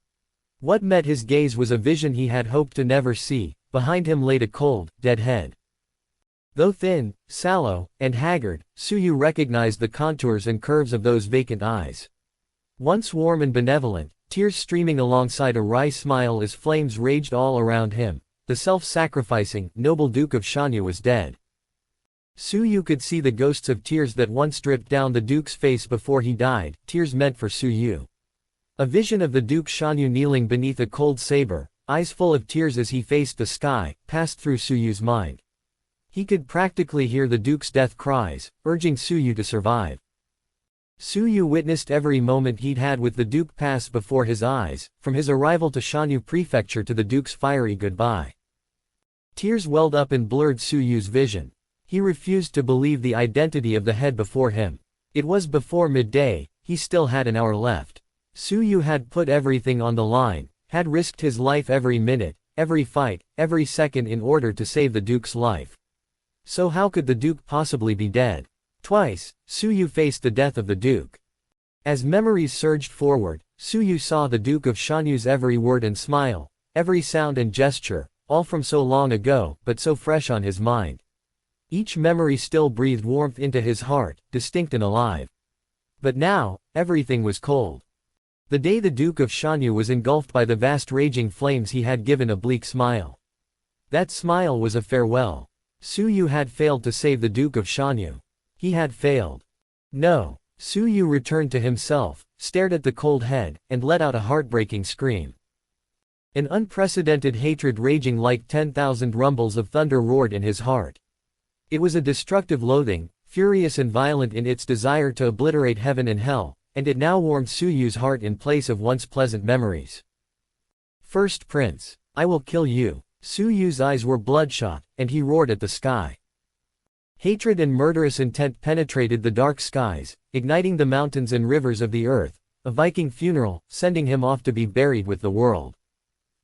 What met his gaze was a vision he had hoped to never see. Behind him laid a cold, dead head. Though thin, sallow, and haggard, Su Yu recognized the contours and curves of those vacant eyes. Once warm and benevolent, tears streaming alongside a wry smile as flames raged all around him, the self-sacrificing, noble Duke of Shanyu was dead. Su Yu could see the ghosts of tears that once dripped down the Duke's face before he died, tears meant for Su Yu. A vision of the Duke Shanyu kneeling beneath a cold saber, eyes full of tears as he faced the sky, passed through Su Yu's mind. He could practically hear the Duke's death cries, urging Su Yu to survive. Su Yu witnessed every moment he'd had with the Duke pass before his eyes, from his arrival to Shanyu Prefecture to the Duke's fiery goodbye. Tears welled up and blurred Su Yu's vision. He refused to believe the identity of the head before him. It was before midday, he still had an hour left. Su Yu had put everything on the line, had risked his life every minute, every fight, every second in order to save the Duke's life. So how could the Duke possibly be dead? Twice, Su Yu faced the death of the Duke. As memories surged forward, Su Yu saw the Duke of Shanyu's every word and smile, every sound and gesture, all from so long ago, but so fresh on his mind. Each memory still breathed warmth into his heart, distinct and alive. But now, everything was cold. The day the Duke of Shanyu was engulfed by the vast raging flames, he had given a bleak smile. That smile was a farewell. Su Yu had failed to save the Duke of Shanyu. He had failed. No. Su Yu returned to himself, stared at the cold head, and let out a heartbreaking scream. An unprecedented hatred raging like 10,000 rumbles of thunder roared in his heart. It was a destructive loathing, furious and violent in its desire to obliterate heaven and hell, and it now warmed Su Yu's heart in place of once pleasant memories. First Prince, I will kill you. Su Yu's eyes were bloodshot, and he roared at the sky. Hatred and murderous intent penetrated the dark skies, igniting the mountains and rivers of the earth, a Viking funeral, sending him off to be buried with the world.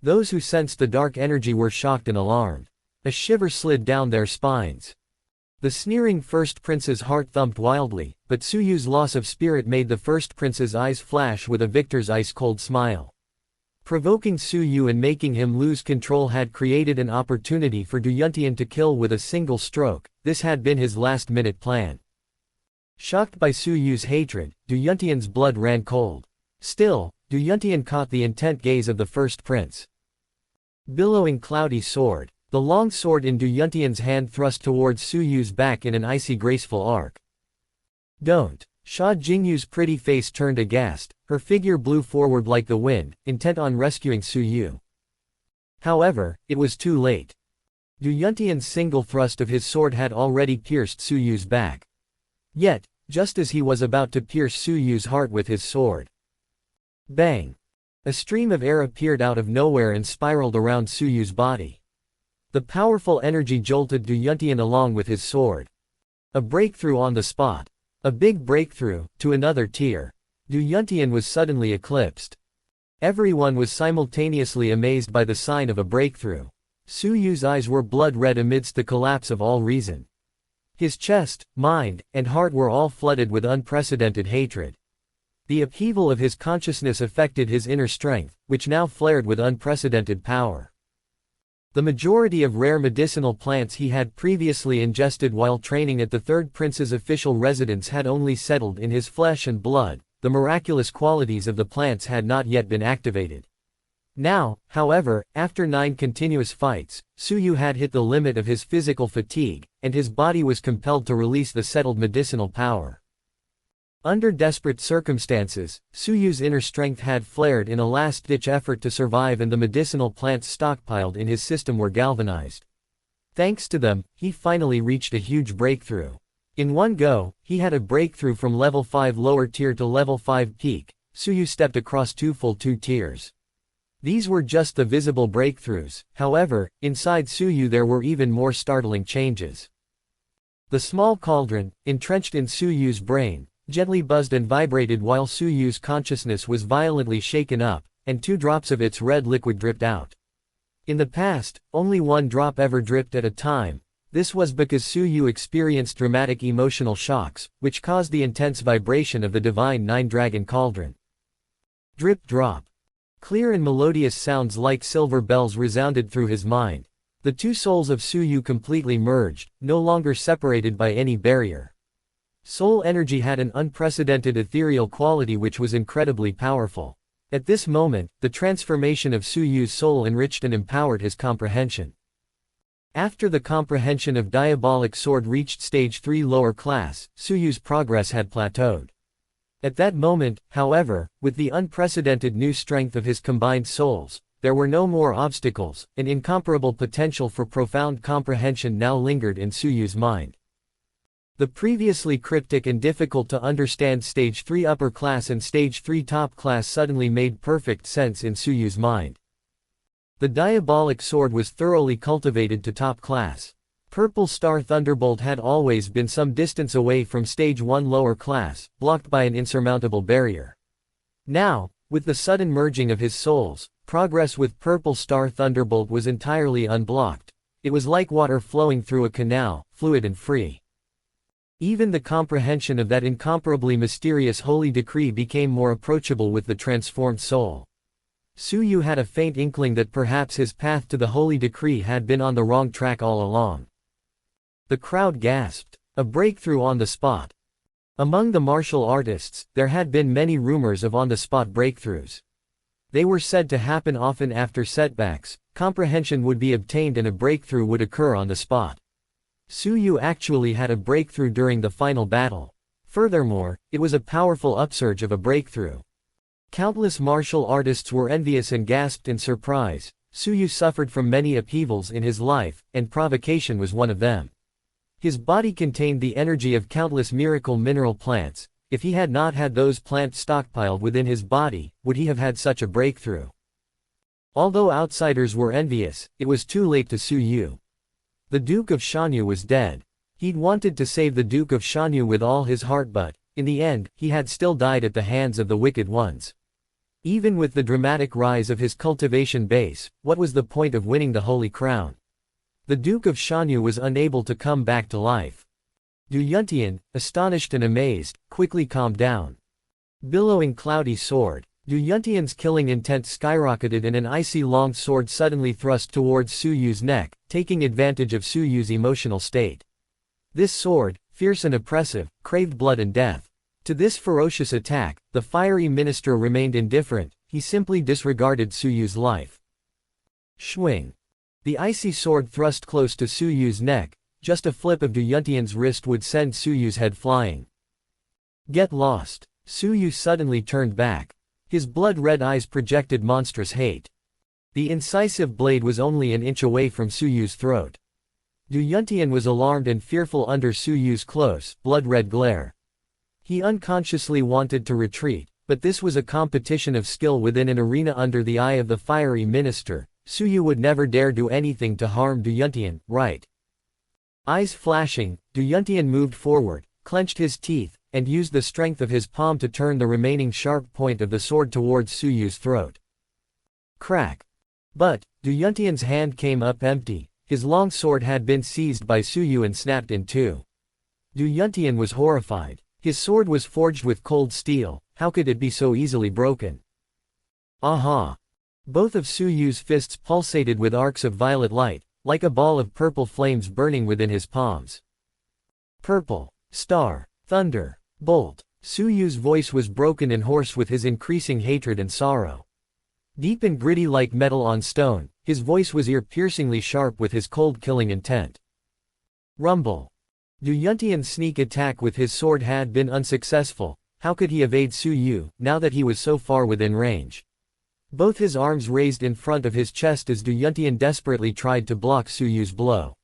Those who sensed the dark energy were shocked and alarmed. A shiver slid down their spines. The sneering First Prince's heart thumped wildly, but Su Yu's loss of spirit made the First Prince's eyes flash with a victor's ice-cold smile. Provoking Su Yu and making him lose control had created an opportunity for Du Yuntian to kill with a single stroke. This had been his last-minute plan. Shocked by Su Yu's hatred, Du Yuntian's blood ran cold. Still, Du Yuntian caught the intent gaze of the First Prince. Billowing cloudy sword, the long sword in Du Yuntian's hand thrust towards Su Yu's back in an icy graceful arc. Don't. Sha Jingyu's pretty face turned aghast, her figure blew forward like the wind, intent on rescuing Su Yu. However, it was too late. Du Yuntian's single thrust of his sword had already pierced Su Yu's back. Yet, just as he was about to pierce Su Yu's heart with his sword. Bang! A stream of air appeared out of nowhere and spiraled around Su Yu's body. The powerful energy jolted Du Yuntian along with his sword. A breakthrough on the spot. A big breakthrough, to another tier. Du Yuntian was suddenly eclipsed. Everyone was simultaneously amazed by the sign of a breakthrough. Su Yu's eyes were blood-red amidst the collapse of all reason. His chest, mind, and heart were all flooded with unprecedented hatred. The upheaval of his consciousness affected his inner strength, which now flared with unprecedented power. The majority of rare medicinal plants he had previously ingested while training at the Third Prince's official residence had only settled in his flesh and blood. The miraculous qualities of the plants had not yet been activated. Now, however, after 9 continuous fights, Su Yu had hit the limit of his physical fatigue, and his body was compelled to release the settled medicinal power. Under desperate circumstances, Su Yu's inner strength had flared in a last-ditch effort to survive, and the medicinal plants stockpiled in his system were galvanized. Thanks to them, he finally reached a huge breakthrough. In one go, he had a breakthrough from level 5 lower tier to level 5 peak. Suyu stepped across two full tiers. These were just the visible breakthroughs, however, inside Suyu there were even more startling changes. The small cauldron, entrenched in Suyu's brain, gently buzzed and vibrated while Suyu's consciousness was violently shaken up, and 2 drops of its red liquid dripped out. In the past, only 1 drop ever dripped at a time. This was because Suyu experienced dramatic emotional shocks, which caused the intense vibration of the Divine Nine-Dragon Cauldron. Drip drop. Clear and melodious sounds like silver bells resounded through his mind. The 2 souls of Suyu completely merged, no longer separated by any barrier. Soul energy had an unprecedented ethereal quality which was incredibly powerful. At this moment, the transformation of Suyu's soul enriched and empowered his comprehension. After the comprehension of Diabolic Sword reached stage 3 lower class, Suyu's progress had plateaued. At that moment, however, with the unprecedented new strength of his combined souls, there were no more obstacles. An incomparable potential for profound comprehension now lingered in Suyu's mind. The previously cryptic and difficult to understand stage 3 upper class and stage 3 top class suddenly made perfect sense in Suyu's mind. The Diabolic Sword was thoroughly cultivated to top class. Purple Star Thunderbolt had always been some distance away from stage 1 lower class, blocked by an insurmountable barrier. Now, with the sudden merging of his souls, progress with Purple Star Thunderbolt was entirely unblocked. It was like water flowing through a canal, fluid and free. Even the comprehension of that incomparably mysterious holy decree became more approachable with the transformed soul. Suyu had a faint inkling that perhaps his path to the holy decree had been on the wrong track all along. The crowd gasped. A breakthrough on the spot. Among the martial artists, there had been many rumors of on-the-spot breakthroughs. They were said to happen often after setbacks. Comprehension would be obtained and a breakthrough would occur on the spot. Suyu actually had a breakthrough during the final battle. Furthermore, it was a powerful upsurge of a breakthrough. Countless martial artists were envious and gasped in surprise. Suyu suffered from many upheavals in his life, and provocation was one of them. His body contained the energy of countless miracle mineral plants. If he had not had those plants stockpiled within his body, would he have had such a breakthrough? Although outsiders were envious, it was too late to Suyu. The Duke of Shanyu was dead. He'd wanted to save the Duke of Shanyu with all his heart, but, in the end, he had still died at the hands of the wicked ones. Even with the dramatic rise of his cultivation base, what was the point of winning the Holy Crown? The Duke of Shanyu was unable to come back to life. Du Yuntian, astonished and amazed, quickly calmed down. Billowing cloudy sword. Du Yuntian's killing intent skyrocketed and an icy long sword suddenly thrust towards Suyu's neck, taking advantage of Suyu's emotional state. This sword, fierce and oppressive, craved blood and death. To this ferocious attack, the fiery minister remained indifferent. He simply disregarded Suyu's life. Swing. The icy sword thrust close to Suyu's neck. Just a flip of Du Yuntian's wrist would send Suyu's head flying. Get lost. Suyu suddenly turned back. His blood-red eyes projected monstrous hate. The incisive blade was only an inch away from Suyu's throat. Du Yuntian was alarmed and fearful under Suyu's close, blood-red glare. He unconsciously wanted to retreat, but this was a competition of skill within an arena under the eye of the fiery minister. Suyu would never dare do anything to harm Du Yuntian, right? Eyes flashing, Du Yuntian moved forward, clenched his teeth, and used the strength of his palm to turn the remaining sharp point of the sword towards Suyu's throat. Crack. But, Du Yuntian's hand came up empty. His long sword had been seized by Suyu and snapped in two. Du Yuntian was horrified. His sword was forged with cold steel. How could it be so easily broken? Aha! Both of Suyu's fists pulsated with arcs of violet light, like a ball of purple flames burning within his palms. Purple. Star. Thunder. Bolt. Suyu's voice was broken and hoarse with his increasing hatred and sorrow. Deep and gritty like metal on stone, his voice was ear-piercingly sharp with his cold killing intent. Rumble. Du Yuntian's sneak attack with his sword had been unsuccessful. How could he evade Suyu, now that he was so far within range? Both his arms raised in front of his chest as Du Yuntian desperately tried to block Suyu's blow.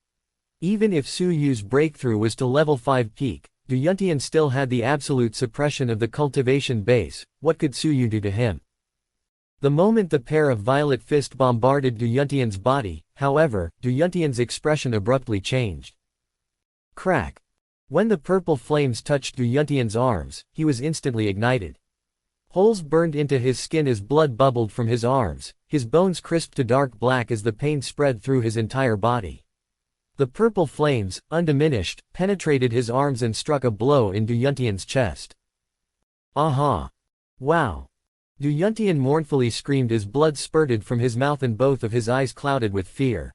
Even if Su Yu's breakthrough was to level 5 peak, Du Yuntian still had the absolute suppression of the cultivation base. What could Su Yu do to him? The moment the pair of violet fists bombarded Du Yuntian's body, however, Du Yuntian's expression abruptly changed. Crack! When the purple flames touched Du Yuntian's arms, he was instantly ignited. Holes burned into his skin as blood bubbled from his arms, his bones crisped to dark black as the pain spread through his entire body. The purple flames, undiminished, penetrated his arms and struck a blow in Du Yuntian's chest. Aha! Wow! Du Yuntian mournfully screamed as blood spurted from his mouth and both of his eyes clouded with fear.